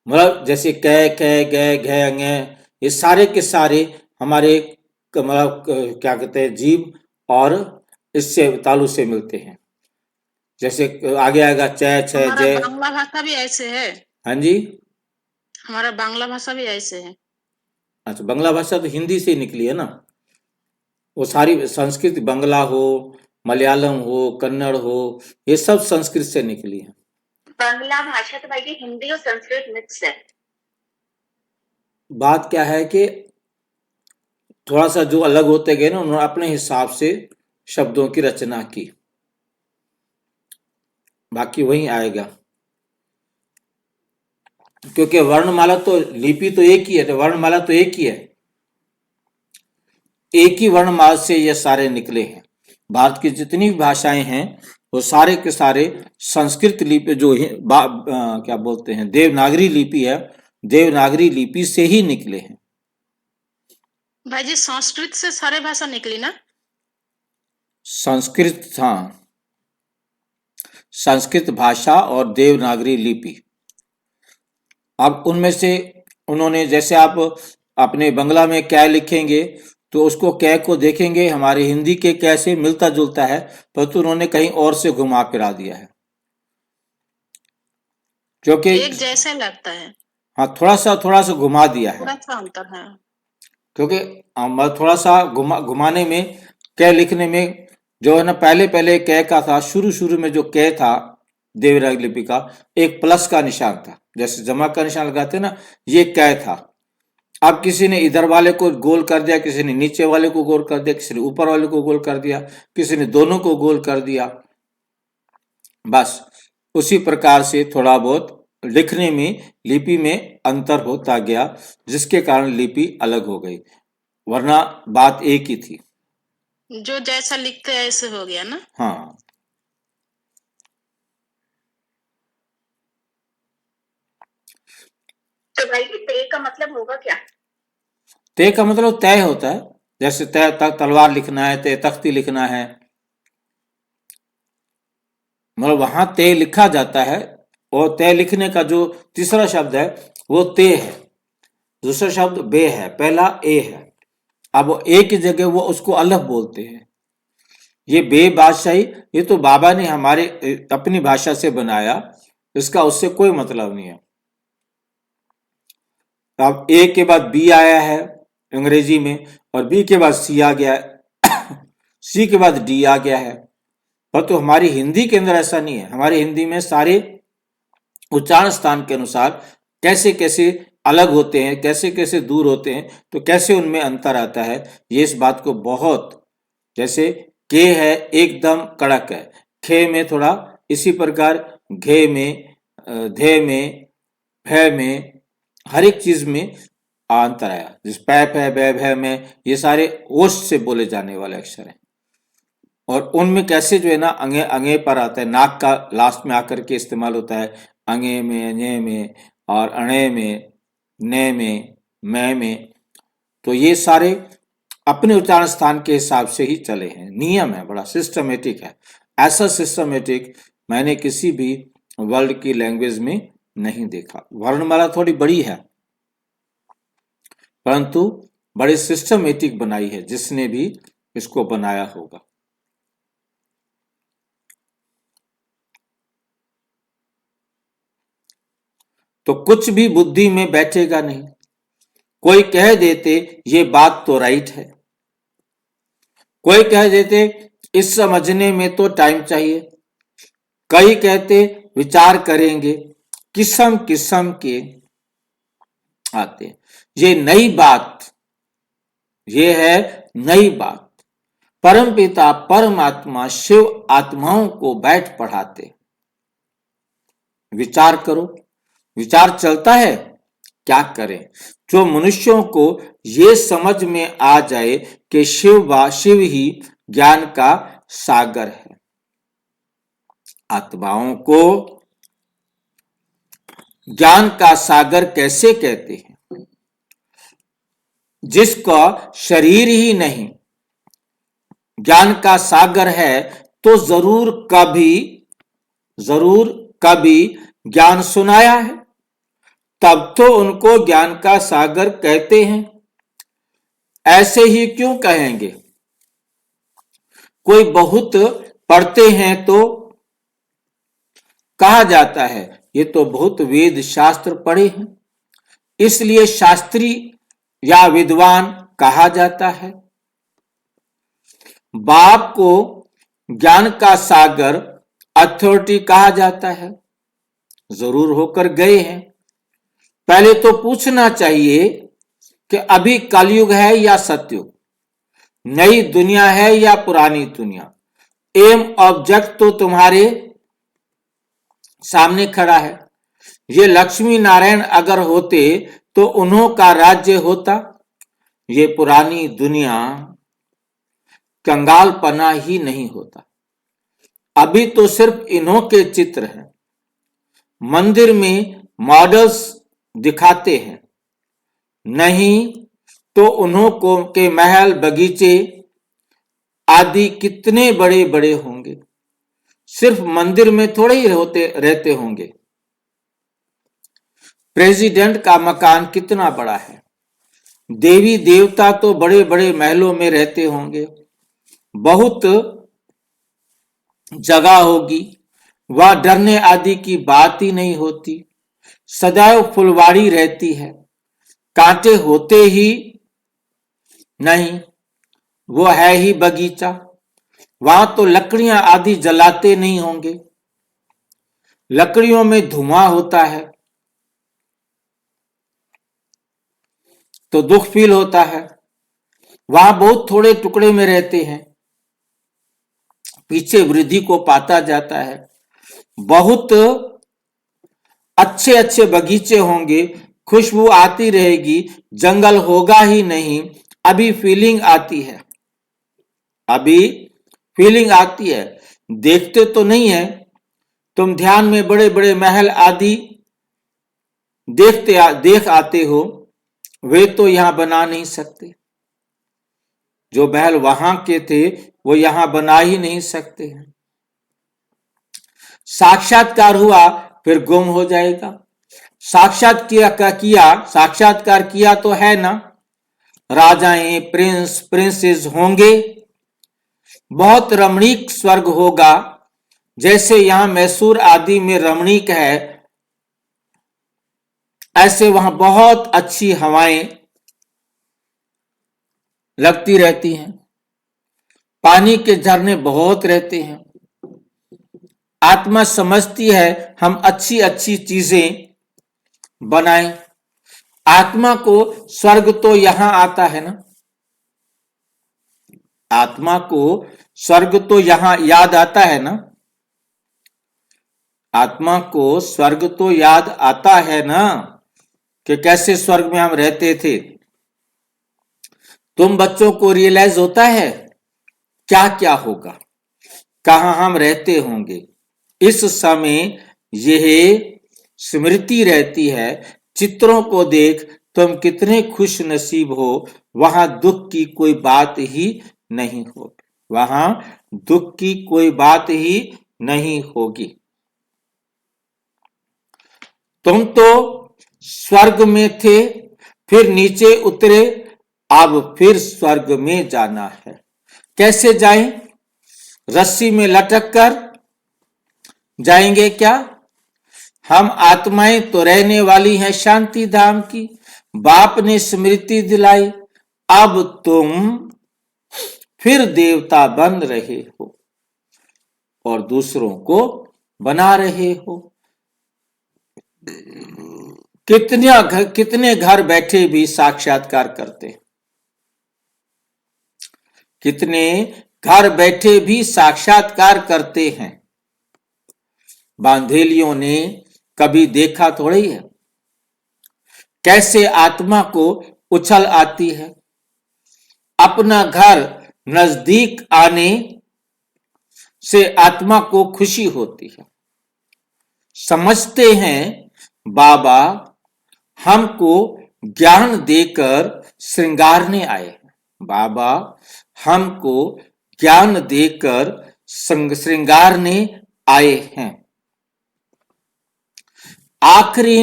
मतलब जैसे कै कै गै घै ngै ये सारे के सारे हमारे मतलब क्या कहते हैं जीव और इससे तालु से मिलते हैं। जैसे आगे आएगा च छ हमारा जय। बांग्ला भाषा भी ऐसे है। हाँ जी, हमारा बांग्ला भाषा भी ऐसे है। अच्छा बांग्ला भाषा तो हिंदी से ही निकली है ना। वो सारी संस्कृत, बांग्ला हो, मलयालम हो, कन्नड़ हो, ये सब संस्कृत से निकली है। बांग्ला भाषा तो भाई जी हिंदी और संस्कृत मिक्स है। बात क्या है कि थोड़ा सा जो अलग होते गए ना, उन्होंने अपने हिसाब से शब्दों की रचना की, बाकी वही आएगा। क्योंकि वर्णमाला तो लिपि तो एक ही है, तो वर्णमाला तो एक ही है, एक ही वर्णमाला से ये सारे निकले हैं। भारत की जितनी भी भाषाएं हैं वो सारे के सारे संस्कृत लिपि जो क्या बोलते हैं देवनागरी लिपि है, देवनागरी लिपि से ही निकले हैं। भाई जी संस्कृत से सारे भाषा निकली ना? संस्कृत, हाँ, संस्कृत भाषा और देवनागरी लिपि। अब उनमें से उन्होंने, जैसे आप अपने बंगला में क्या लिखेंगे तो उसको कै को देखेंगे हमारे हिंदी के कै से मिलता जुलता है, परंतु उन्होंने कहीं और से घुमा फिरा दिया है, क्योंकि एक जैसे लगता है, हाँ थोड़ा सा घुमा दिया है, थोड़ा सा अंतर है। क्योंकि थोड़ा सा घुमाने में, कै लिखने में जो है ना, पहले कै का था, शुरू में जो कै था देवनागरी लिपि का, एक प्लस का निशान था, जैसे जमा का निशान लगाते ना, ये कै था। अब किसी ने इधर वाले को गोल कर दिया, किसी ने नीचे वाले को गोल कर दिया, किसी ने ऊपर वाले को गोल कर दिया, किसी ने दोनों को गोल कर दिया। बस उसी प्रकार से थोड़ा बहुत लिखने में, लिपि में अंतर होता गया, जिसके कारण लिपि अलग हो गई, वरना बात एक ही थी। जो जैसा लिखते हैं ऐसे हो गया ना। हाँ, तो भाई जी ते का मतलब होगा क्या? तय का मतलब तय होता है, जैसे तय तलवार लिखना है, तय तख्ती लिखना है, मतलब वहां तय लिखा जाता है। और तय लिखने का जो तीसरा शब्द है वो ते है, दूसरा शब्द बे है, पहला ए है। अब ए की जगह वो उसको अलफ बोलते हैं। ये बे बादशाही, ये तो बाबा ने हमारे अपनी भाषा से बनाया, इसका उससे कोई मतलब नहीं है। अब ए के बाद बी आया है अंग्रेजी में, और बी के बाद सी आ गया है, सी के बाद डी आ गया है। पर तो हमारी हिंदी के अंदर ऐसा नहीं है। हमारी हिंदी में सारे उच्चारण स्थान के अनुसार कैसे कैसे अलग होते हैं, कैसे कैसे दूर होते हैं, तो कैसे उनमें अंतर आता है, ये इस बात को बहुत, जैसे के है एकदम कड़क है, खे में थोड़ा, इसी प्रकार घे में, धे में, भय में, हर एक चीज में अंतर आया। जिस पैप है, बै भय में, ये सारे ओष्ठ से बोले जाने वाले अक्षर हैं, और उनमें कैसे जो है ना अंगे अंगे पर आता है, नाक का लास्ट में आकर के इस्तेमाल होता है, अंगे में, अने में, और अणे में, ने में, मैं में। तो ये सारे अपने उच्चारण स्थान के हिसाब से ही चले हैं, नियम है, बड़ा सिस्टमेटिक है। ऐसा सिस्टमेटिक मैंने किसी भी वर्ल्ड की लैंग्वेज में नहीं देखा। वर्णमाला थोड़ी बड़ी है, परंतु बड़े सिस्टमेटिक बनाई है जिसने भी इसको बनाया होगा। तो कुछ भी बुद्धि में बैठेगा नहीं। कोई कह देते ये बात तो राइट है, कोई कह देते इस समझने में तो टाइम चाहिए, कई कहते विचार करेंगे, किस्म किस्म के आते। ये नई बात, ये है नई बात। परमपिता परमात्मा शिव आत्माओं को बैठ पढ़ाते। विचार करो, विचार चलता है, क्या करें? जो मनुष्यों को ये समझ में आ जाए कि शिव ही ज्ञान का सागर है। आत्माओं को ज्ञान का सागर कैसे कहते हैं? जिसका शरीर ही नहीं ज्ञान का सागर है, तो जरूर कभी ज्ञान सुनाया है, तब तो उनको ज्ञान का सागर कहते हैं। ऐसे ही क्यों कहेंगे? कोई बहुत पढ़ते हैं तो कहा जाता है ये तो बहुत वेद शास्त्र पढ़े हैं, इसलिए शास्त्री या विद्वान कहा जाता है। बाप को ज्ञान का सागर अथॉरिटी कहा जाता है, जरूर होकर गए हैं। पहले तो पूछना चाहिए कि अभी कलयुग है या सतयुग, नई दुनिया है या पुरानी दुनिया। एम ऑब्जेक्ट तो तुम्हारे सामने खड़ा है। ये लक्ष्मी नारायण अगर होते तो उन्हों का राज्य होता। ये पुरानी दुनिया कंगालपना ही नहीं होता। अभी तो सिर्फ इन्हों के चित्र हैं, मंदिर में मॉडल्स दिखाते हैं, नहीं तो उन्हों को के महल बगीचे आदि कितने बड़े बड़े होंगे, सिर्फ मंदिर में थोड़े ही रहते होंगे। प्रेसिडेंट का मकान कितना बड़ा है, देवी देवता तो बड़े बड़े महलों में रहते होंगे, बहुत जगह होगी, वह डरने आदि की बात ही नहीं होती। सदैव फुलवाड़ी रहती है, कांटे होते ही नहीं, वो है ही बगीचा। वहां तो लकड़ियां आदि जलाते नहीं होंगे, लकड़ियों में धुआं होता है तो दुख फील होता है। वहां बहुत थोड़े टुकड़े में रहते हैं, पीछे वृद्धि को पाता जाता है। बहुत अच्छे अच्छे बगीचे होंगे, खुशबू आती रहेगी, जंगल होगा ही नहीं। अभी फीलिंग आती है, अभी फीलिंग आती है, देखते तो नहीं है। तुम ध्यान में बड़े बड़े महल आदि देख आते हो, वे तो यहां बना नहीं सकते। जो महल वहां के थे वो यहां बना ही नहीं सकते हैं। साक्षात्कार हुआ फिर गुम हो जाएगा। साक्षात्कार किया तो है ना, राजाएं प्रिंस प्रिंसेस होंगे, बहुत रमणीक स्वर्ग होगा, जैसे यहां मैसूर आदि में रमणीक है, ऐसे वहां बहुत अच्छी हवाएं लगती रहती हैं, पानी के झरने बहुत रहते हैं। आत्मा समझती है हम अच्छी अच्छी चीजें बनाएं। आत्मा को स्वर्ग तो यहां आता है ना, आत्मा को स्वर्ग तो यहां याद आता है ना, आत्मा को स्वर्ग तो याद आता है ना कि कैसे स्वर्ग में हम रहते थे। तुम बच्चों को रियलाइज होता है क्या क्या होगा, कहां हम रहते होंगे। इस समय यह स्मृति रहती है, चित्रों को देख तुम कितने खुश नसीब हो, वहां दुख की कोई बात ही नहीं होगी, वहां दुख की कोई बात ही नहीं होगी। तुम तो स्वर्ग में थे, फिर नीचे उतरे, अब फिर स्वर्ग में जाना है। कैसे जाएं? रस्सी में लटक कर जाएंगे क्या? हम आत्माएं तो रहने वाली हैं शांति धाम की। बाप ने स्मृति दिलाई, अब तुम फिर देवता बन रहे हो और दूसरों को बना रहे हो। कितने घर बैठे भी साक्षात्कार करते हैं, कितने घर बैठे भी साक्षात्कार करते हैं। बांधेलियों ने कभी देखा थोड़ी है कैसे आत्मा को उछल आती है। अपना घर नजदीक आने से आत्मा को खुशी होती है। समझते हैं बाबा हमको ज्ञान देकर श्रृंगारने आए हैं। बाबा हमको ज्ञान देकर श्रृंगारने आए हैं। आखिरी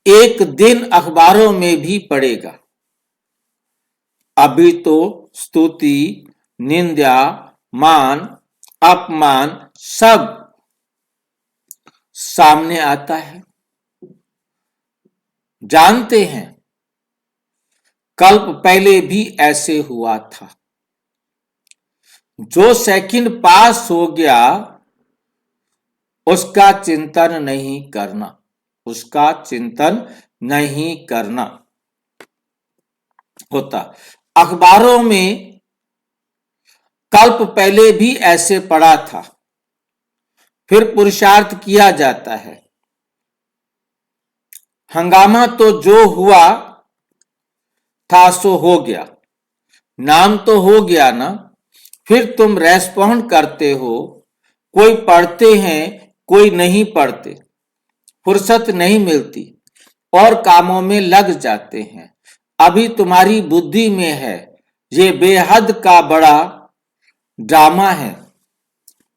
एक दिन अखबारों में भी पड़ेगा। अभी तो स्तुति, निंदा, मान, अपमान सब सामने आता है। जानते हैं कल्प पहले भी ऐसे हुआ था। जो सेकंड पास हो गया उसका चिंतन नहीं करना, उसका चिंतन नहीं करना होता। अखबारों में कल्प पहले भी ऐसे पड़ा था, फिर पुरुषार्थ किया जाता है। हंगामा तो जो हुआ था सो हो गया, नाम तो हो गया ना। फिर तुम रेस्पॉन्ड करते हो। कोई पढ़ते हैं, कोई नहीं पढ़ते, फुर्सत नहीं मिलती और कामों में लग जाते हैं। अभी तुम्हारी बुद्धि में है, ये बेहद का बड़ा ड्रामा है।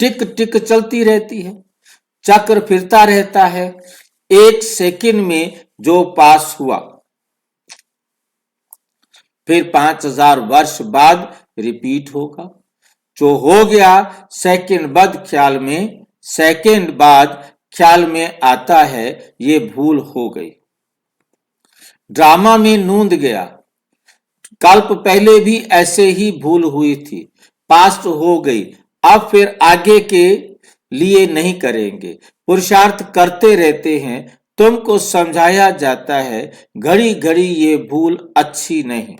टिक टिक चलती रहती है, चक्र फिरता रहता है। एक सेकंड में जो पास हुआ फिर 5000 वर्ष बाद रिपीट होगा। जो हो गया सेकंड बाद ख्याल में आता है ये भूल हो गई। ड्रामा में नूंद गया। कल्प पहले भी ऐसे ही भूल हुई थी, पास्ट हो गई। अब फिर आगे के लिए नहीं करेंगे। पुरुषार्थ करते रहते हैं। तुमको समझाया जाता है घड़ी घड़ी ये भूल अच्छी नहीं,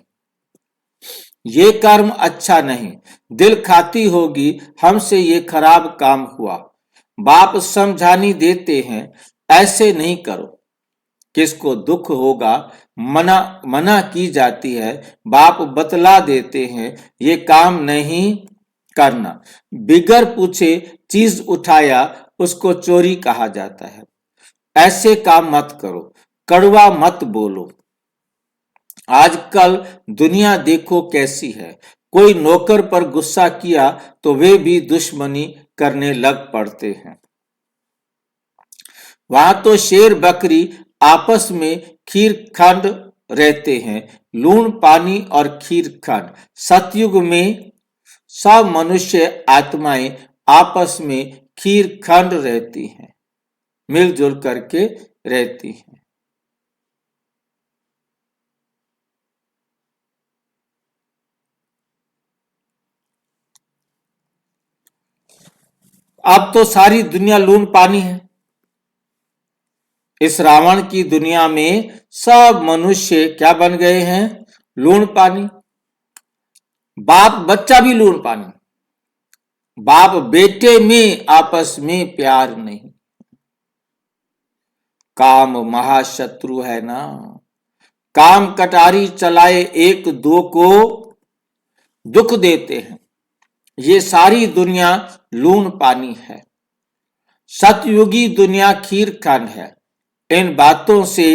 ये कर्म अच्छा नहीं, दिल खाती होगी हमसे ये खराब काम हुआ। बाप समझानी देते हैं ऐसे नहीं करो। किसको दुख होगा मना की जाती है। बाप बतला देते हैं ये काम नहीं करना। बिगर पूछे चीज उठाया उसको चोरी कहा जाता है। ऐसे काम मत करो, कड़वा मत बोलो। आजकल दुनिया देखो कैसी है। कोई नौकर पर गुस्सा किया तो वे भी दुश्मनी करने लग पड़ते हैं। वहां तो शेर बकरी आपस में खीर खंड रहते हैं, लूण पानी और खीर खंड। सतयुग में सब मनुष्य आत्माएं आपस में खीर खंड रहती हैं, मिलजुल करके रहती हैं। अब तो सारी दुनिया लूण पानी है। इस रावण की दुनिया में सब मनुष्य क्या बन गए हैं? लूण पानी। बाप बच्चा भी लूण पानी। बाप बेटे में आपस में प्यार नहीं। काम महाशत्रु है ना। काम कटारी चलाए एक दो को दुख देते हैं। ये सारी दुनिया लूण पानी है। सतयुगी दुनिया खीर खंड है। इन बातों से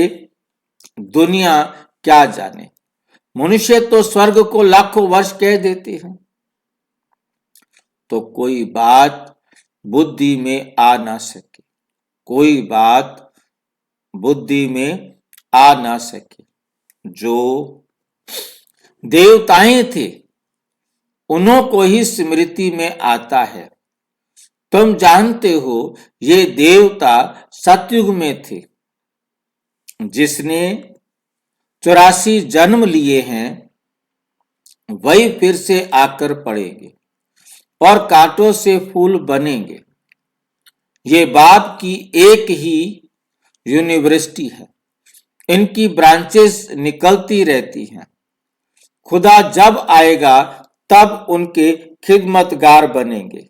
दुनिया क्या जाने। मनुष्य तो स्वर्ग को लाखों वर्ष कह देते हैं। तो कोई बात बुद्धि में आ ना सके, कोई बात बुद्धि में आ ना सके। जो देवताएं थे उन्हों को ही स्मृति में आता है। तुम जानते हो ये देवता सतयुग में थे। जिसने 84 जन्म लिए हैं वही फिर से आकर पड़ेंगे और कांटों से फूल बनेंगे। ये बाप की एक ही यूनिवर्सिटी है। इनकी ब्रांचेस निकलती रहती हैं। खुदा जब आएगा तब उनके खिदमतगार बनेंगे,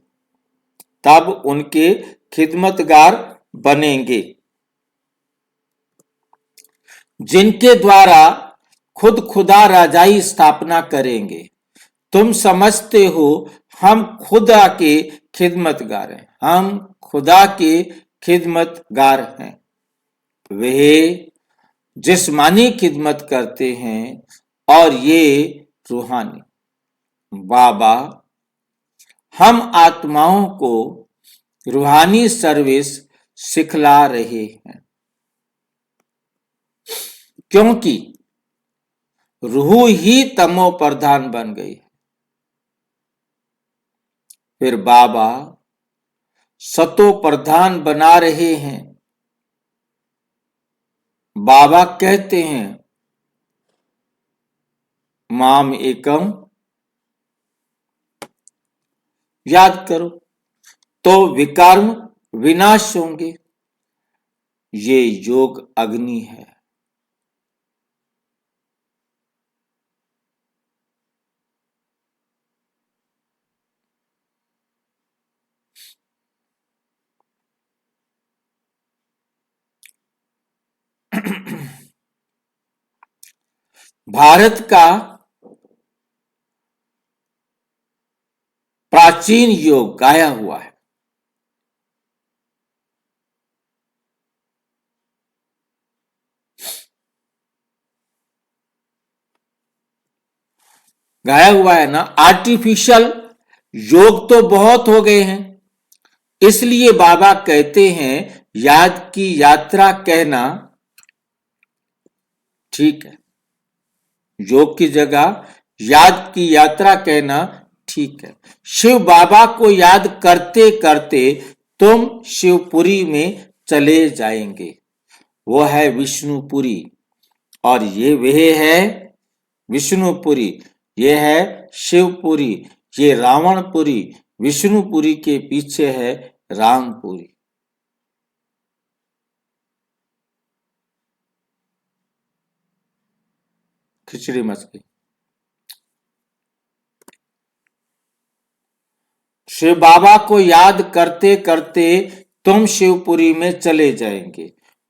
तब उनके खिदमतगार बनेंगे, जिनके द्वारा खुद खुदा राजाई स्थापना करेंगे। तुम समझते हो हम खुदा के खिदमतगार हैं, हम खुदा के खिदमतगार हैं। वे जिस्मानी खिदमत करते हैं और ये रूहानी। बाबा हम आत्माओं को रूहानी सर्विस सिखला रहे हैं, क्योंकि रूह ही तमो प्रधान बन गई है। फिर बाबा सतो प्रधान बना रहे हैं। बाबा कहते हैं माम एकम, याद करो तो विकर्म विनाश होंगे। ये योग अग्नि है। भारत का प्राचीन योग गाया हुआ है। गाया हुआ है ना। आर्टिफिशियल योग तो बहुत हो गए हैं, इसलिए बाबा कहते हैं याद की यात्रा कहना ठीक है। योग की जगह याद की यात्रा कहना ठीक है। शिव बाबा को याद करते करते तुम शिवपुरी में चले जाएंगे। वो है विष्णुपुरी और ये वह है विष्णुपुरी, ये है शिवपुरी, ये रावणपुरी। विष्णुपुरी के पीछे है रामपुरी। खिचड़ी मच गई। शिव बाबा को याद करते करते तुम शिवपुरी में चले जाएंगे।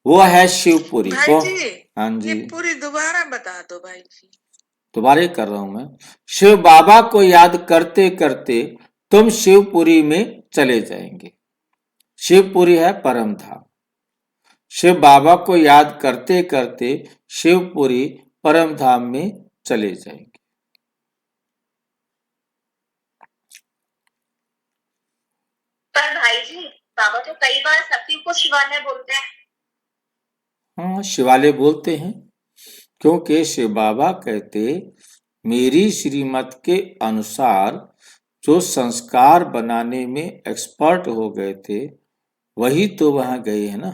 वो है शिवपुरी। भाई को जी, हाँ जी, ये पूरी दोबारा बता दो भाई जी। दोबारा कर रहा हूं मैं। शिव बाबा को याद करते करते तुम शिवपुरी में चले जाएंगे। शिवपुरी है परम धाम। शिव बाबा को याद करते करते शिवपुरी परम धाम में चले जाएंगे। पर भाई जी, बाबा तो कई बार सती को शिवालय बोलते हैं। हाँ, शिवालय बोलते हैं क्योंकि शिव बाबा कहते मेरी श्रीमत के अनुसार जो संस्कार बनाने में एक्सपर्ट हो गए थे वही तो वहां गए हैं ना।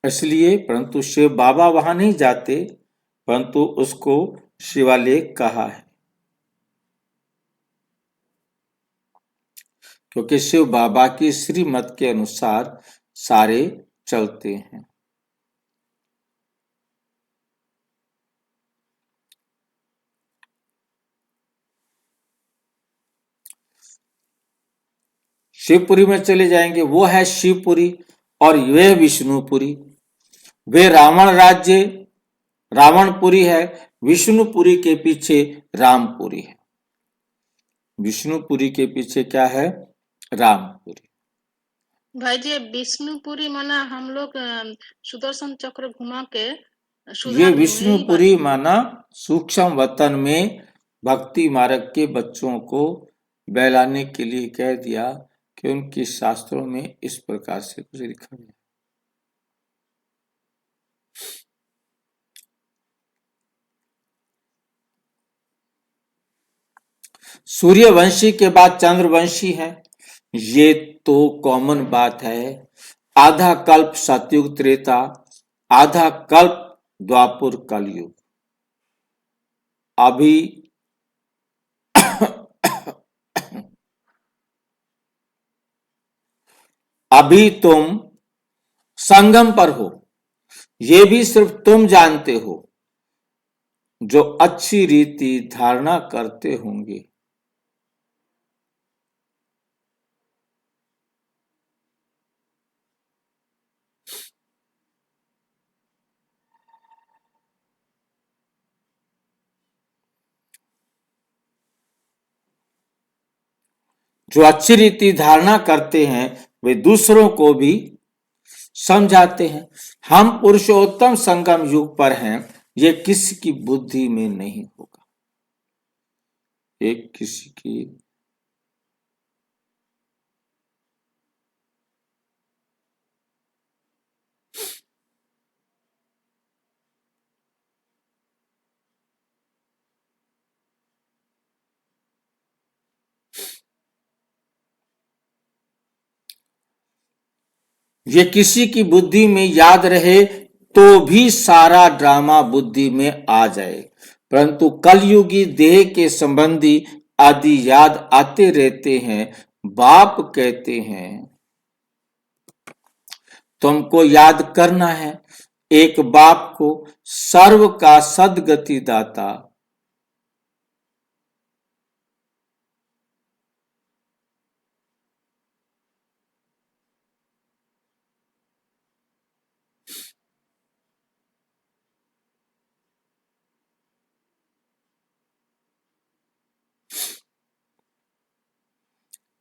इसलिए परंतु शिव बाबा वहां नहीं जाते, परंतु उसको शिवालय कहा है, क्योंकि शिव बाबा की श्रीमत के अनुसार सारे चलते हैं। शिवपुरी में चले जाएंगे, वो है शिवपुरी और वे विष्णुपुरी। वे रावण राज्य रावणपुरी है, विष्णुपुरी के पीछे रामपुरी है। विष्णुपुरी के पीछे क्या है? रामपुरी। भाई जी विष्णुपुरी माना हम लोग सुदर्शन चक्र घुमा के ये सुधा विष्णुपुरी माना सूक्ष्म वतन में भक्ति मार्ग के बच्चों को बहलाने के लिए कह दिया कि उनके शास्त्रों में इस प्रकार से कुछ लिखा गया। बात नहीं। विष्णुपुरी माना सूक्ष्म वतन में भक्ति मार्ग के बच्चों को बहलाने के लिए कह दिया कि उनके शास्त्रों में इस प्रकार से कुछ लिखा गया। सूर्यवंशी के बाद चंद्रवंशी है, ये तो कॉमन बात है। आधा कल्प सतयुग त्रेता, आधा कल्प द्वापुर कलयुग। अभी अभी तुम संगम पर हो, ये भी सिर्फ तुम जानते हो जो अच्छी रीति धारणा करते होंगे। जो अच्छी रीति धारणा करते हैं वे दूसरों को भी समझाते हैं। हम पुरुषोत्तम संगम युग पर हैं, ये किसी की बुद्धि में नहीं होगा। एक किसी की ये किसी की बुद्धि में याद रहे तो भी सारा ड्रामा बुद्धि में आ जाए, परंतु कलयुगी देह के संबंधी आदि याद आते रहते हैं। बाप कहते हैं तुमको याद करना है एक बाप को, सर्व का सदगति दाता।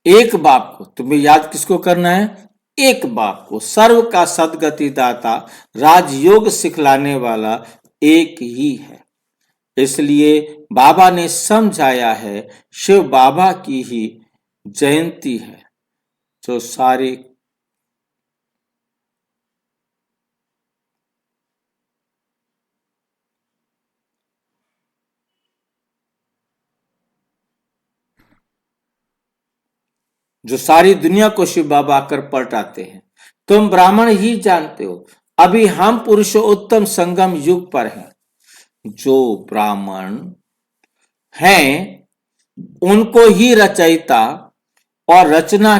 एक बाप को तुम्हें याद किसको करना है? एक बाप को, सर्व का सदगति दाता, राजयोग सिखलाने वाला एक ही है। इसलिए बाबा ने समझाया है शिव बाबा की ही जयंती है जो सारे जो सारी दुनिया को शिव बाबा आकर पलटाते हैं। तुम ब्राह्मण ही जानते हो, अभी हम पुरुषोत्तम संगम युग पर हैं। जो ब्राह्मण हैं उनको ही रचयिता और रचना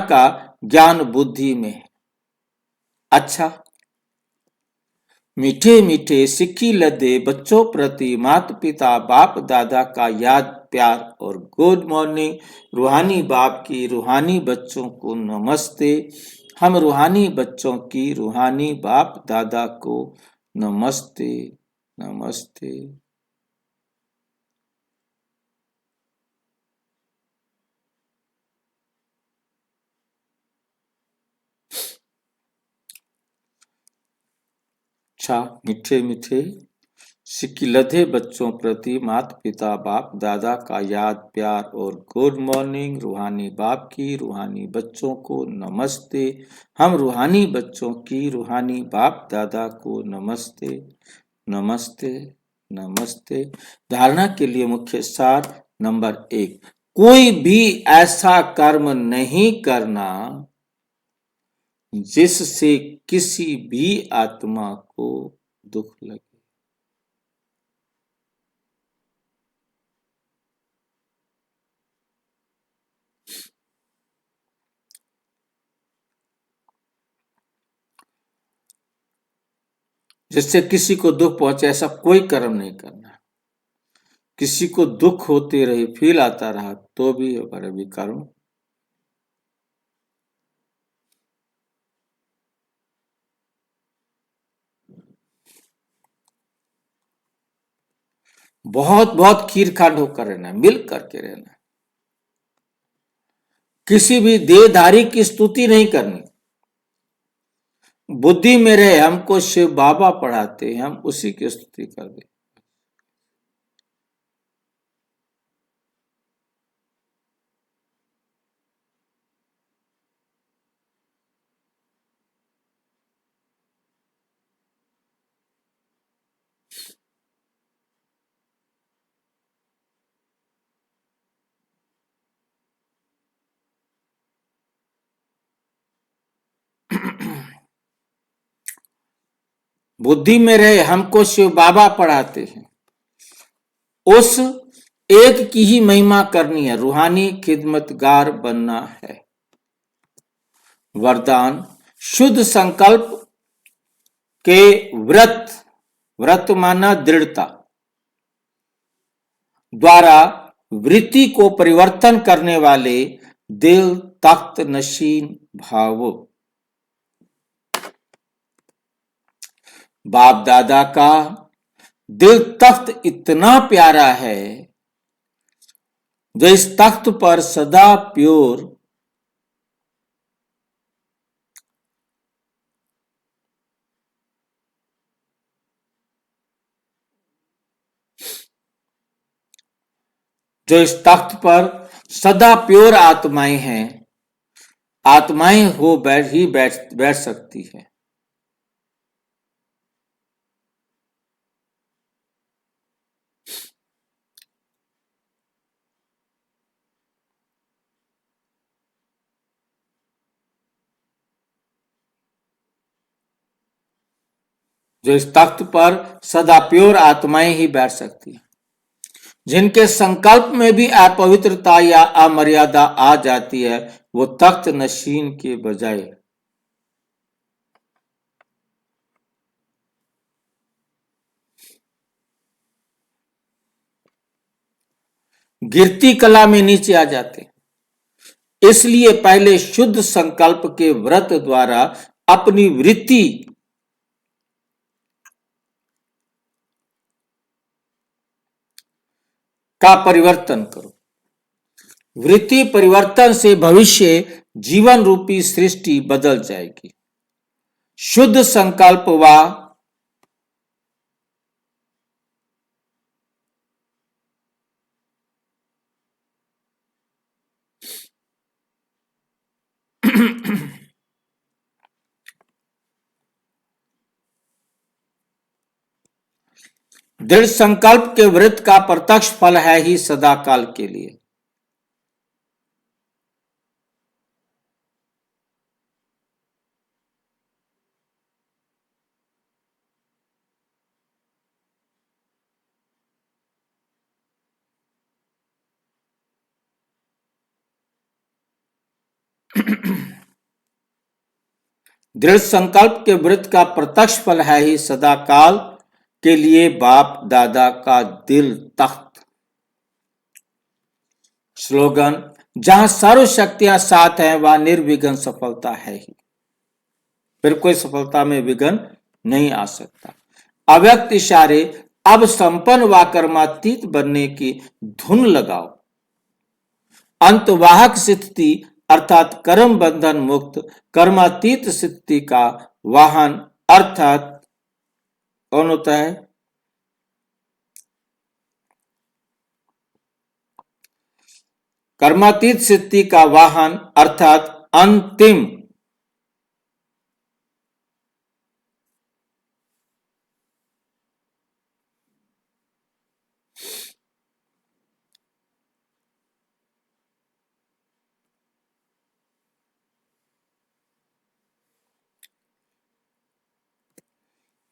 का ज्ञान बुद्धि में है। अच्छा, मीठे मीठे सिक्की लदे बच्चों प्रति माता पिता बाप दादा का याद प्यार और गुड मॉर्निंग। रूहानी बाप की रूहानी बच्चों को नमस्ते। हम रूहानी बच्चों की रूहानी बाप दादा को नमस्ते नमस्ते। अच्छा, मीठे मीठे सिक्की लदे बच्चों प्रति माता पिता बाप दादा का याद प्यार और गुड मॉर्निंग। रूहानी बाप की रूहानी बच्चों को नमस्ते। हम रूहानी बच्चों की रूहानी बाप दादा को नमस्ते नमस्ते नमस्ते। धारणा के लिए मुख्य सार नंबर 1, कोई भी ऐसा कर्म नहीं करना जिससे किसी भी आत्मा को दुख लगे। जिससे किसी को दुख पहुंचे ऐसा कोई कर्म नहीं करना। किसी को दुख होते रहे, फील आता रहा तो भी अगर अभी कर्म बहुत बहुत खीर खांड होकर रहना है, मिल करके रहना है। किसी भी देहधारी की स्तुति नहीं करनी। बुद्धि में रहे हमको शिव बाबा पढ़ाते हैं, हम उसी की स्तुति कर दे। बुद्धि में रहे हमको शिव बाबा पढ़ाते हैं। उस एक की ही महिमा करनी है, रूहानी खिदमतगार बनना है। वरदान, शुद्ध संकल्प के व्रत माना दृढ़ता द्वारा वृत्ति को परिवर्तन करने वाले दिल तख्त नशीन भावो। बाप दादा का दिल तख्त इतना प्यारा है जो इस तख्त पर सदा प्योर सदा प्योर आत्माएं हैं, आत्माएं हो बैठ सकती है। जो इस तख्त पर सदा प्योर आत्माएं ही बैठ सकती हैं, जिनके संकल्प में भी अपवित्रता या अमर्यादा आ जाती है, वो तख्त नशीन के बजाय गिरती कला में नीचे आ जाते हैं। इसलिए पहले शुद्ध संकल्प के व्रत द्वारा अपनी वृत्ति का परिवर्तन करो। वृत्ति परिवर्तन से भविष्य जीवन रूपी सृष्टि बदल जाएगी। शुद्ध संकल्प व दृढ़ संकल्प के व्रत का प्रत्यक्ष फल है ही सदा काल के लिए। दृढ़ संकल्प के व्रत का प्रत्यक्ष फल है ही सदा काल के लिए बाप दादा का दिल तख्त। स्लोगन, जहां सर्व शक्तियां साथ हैं वहां निर्विघ्न सफलता है ही, फिर कोई सफलता में विघ्न नहीं आ सकता। अव्यक्त इशारे, अब संपन्न व कर्मातीत बनने की धुन लगाओ। अंतवाहक स्थिति अर्थात कर्म बंधन मुक्त कर्मातीत स्थिति का वाहन अर्थात कौन होता है? कर्मातीत स्थिति का वाहन अर्थात अंतिम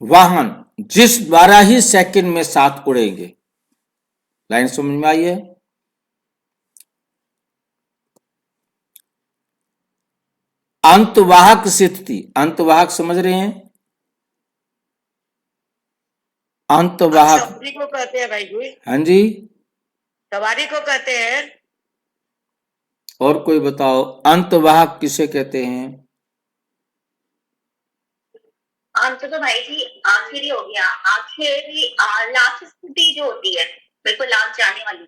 वाहन जिस द्वारा ही सेकंड में साथ उड़ेंगे। लाइन समझ में आई है? अंतवाहक स्थिति, अंतवाहक समझ रहे हैं? अंतवाहक सवारी को कहते हैं भाई जी, हाँ जी, सवारी को कहते हैं। और कोई बताओ अंतवाहक किसे कहते हैं? अंत तो भाई जी आखिरी हो गया, आखिरी लास्ट स्थिति जो होती है बिल्कुल लास्ट जाने वाली।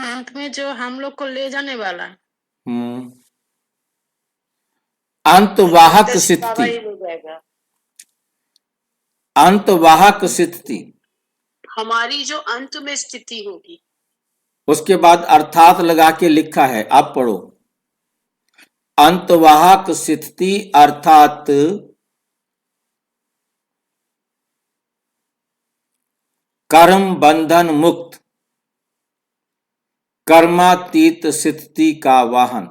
अंत में जो हम लोग को ले जाने वाला। अंतवाहक बाबा स्थिति, ही हो जाएगा। अंतवाहक स्थिति, हमारी जो अंत में स्थिति होगी। उसके बाद अर्थात लगा के लिखा है, आप पढ़ो। अंतवाहक स्थिति अर्थात कर्म बंधन मुक्त कर्मातीत स्थिति का वाहन।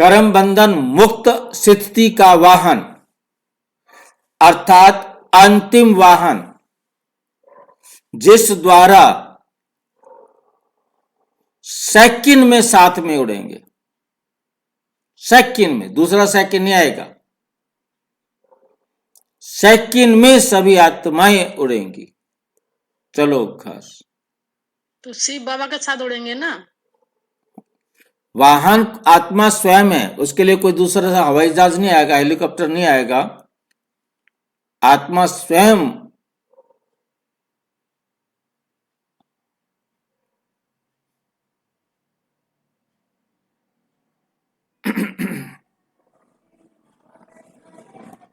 कर्म बंधन मुक्त स्थिति का वाहन अर्थात अंतिम वाहन जिस द्वारा सेकंड में साथ में उड़ेंगे, सेकंड में, दूसरा सेकंड नहीं आएगा, सेकंड में सभी आत्माएं उड़ेंगी। चलो खास तो शिव बाबा के साथ उड़ेंगे ना। वाहन आत्मा स्वयं है, उसके लिए कोई दूसरा हवाई जहाज नहीं आएगा, हेलीकॉप्टर नहीं आएगा, आत्मा स्वयं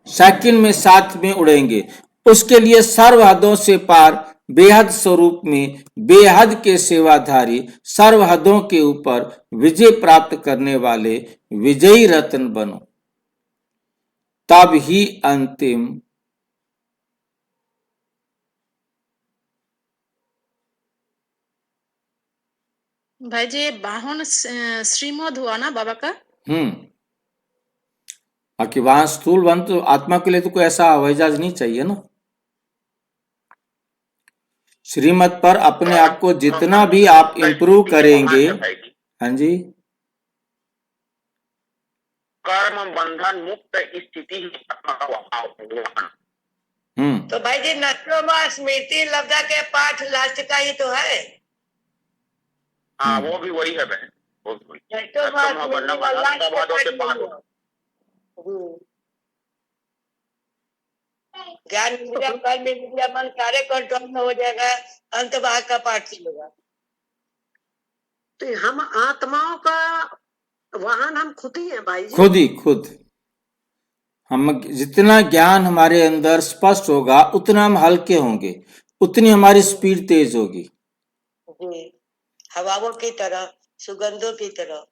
सेकंड में साथ में उड़ेंगे। उसके लिए सर्व हदों से पार बेहद स्वरूप में बेहद के सेवाधारी सर्व हदों के ऊपर विजय प्राप्त करने वाले विजयी रत्न बनो, तब ही अंतिम भाई जी ये वाहन श्रीमद हुआ ना बाबा का। बाकी वहां स्थूल वन तो आत्मा के लिए तो कोई ऐसा हवाई जहाज नहीं चाहिए ना। श्रीमत पर अपने आप को जितना भी आप इम्प्रूव करेंगे, हाँ जी, कर्म बंधन मुक्त स्थिति ही आत्मा का वाहन। तो भाई जी नट्रोमा स्मृति लब्धा के पाठ लास्ट का ही तो है। हाँ वो भी वही है बहन, वो भी वही। ज्ञान इंद्रिया कर्म इंद्रिया मन सारे कंट्रोल में हो जाएगा, अंत भाग का पाठ चलेगा। तो हम आत्माओं का वाहन हम खुद ही हैं भाई जी। खुद ही खुद हम जितना ज्ञान हमारे अंदर स्पष्ट होगा उतना हम हल्के होंगे, उतनी हमारी स्पीड तेज होगी। हवाओं की तरह, सुगंधों की तरह।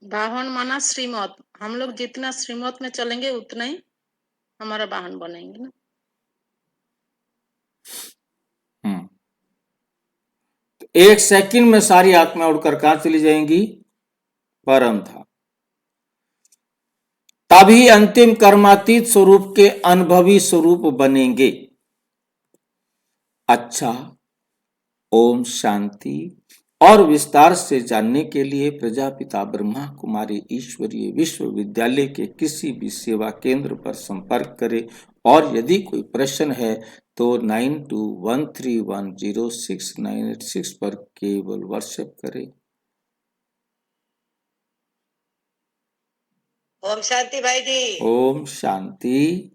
वाहन माना श्रीमत, हम लोग जितना श्रीमत में चलेंगे उतना ही हमारा वाहन बनेंगे ना। तो एक सेकंड में सारी आत्मा उड़कर कहां चली जाएंगी? परम था। तभी अंतिम कर्मातीत स्वरूप के अनुभवी स्वरूप बनेंगे। अच्छा, ओम शांति। और विस्तार से जानने के लिए प्रजापिता ब्रह्मा कुमारी ईश्वरीय विश्वविद्यालय के किसी भी सेवा केंद्र पर संपर्क करें और यदि कोई प्रश्न है तो 9213106986 पर केवल व्हाट्सएप करें। ओम शांति भाई जी। ओम शांति।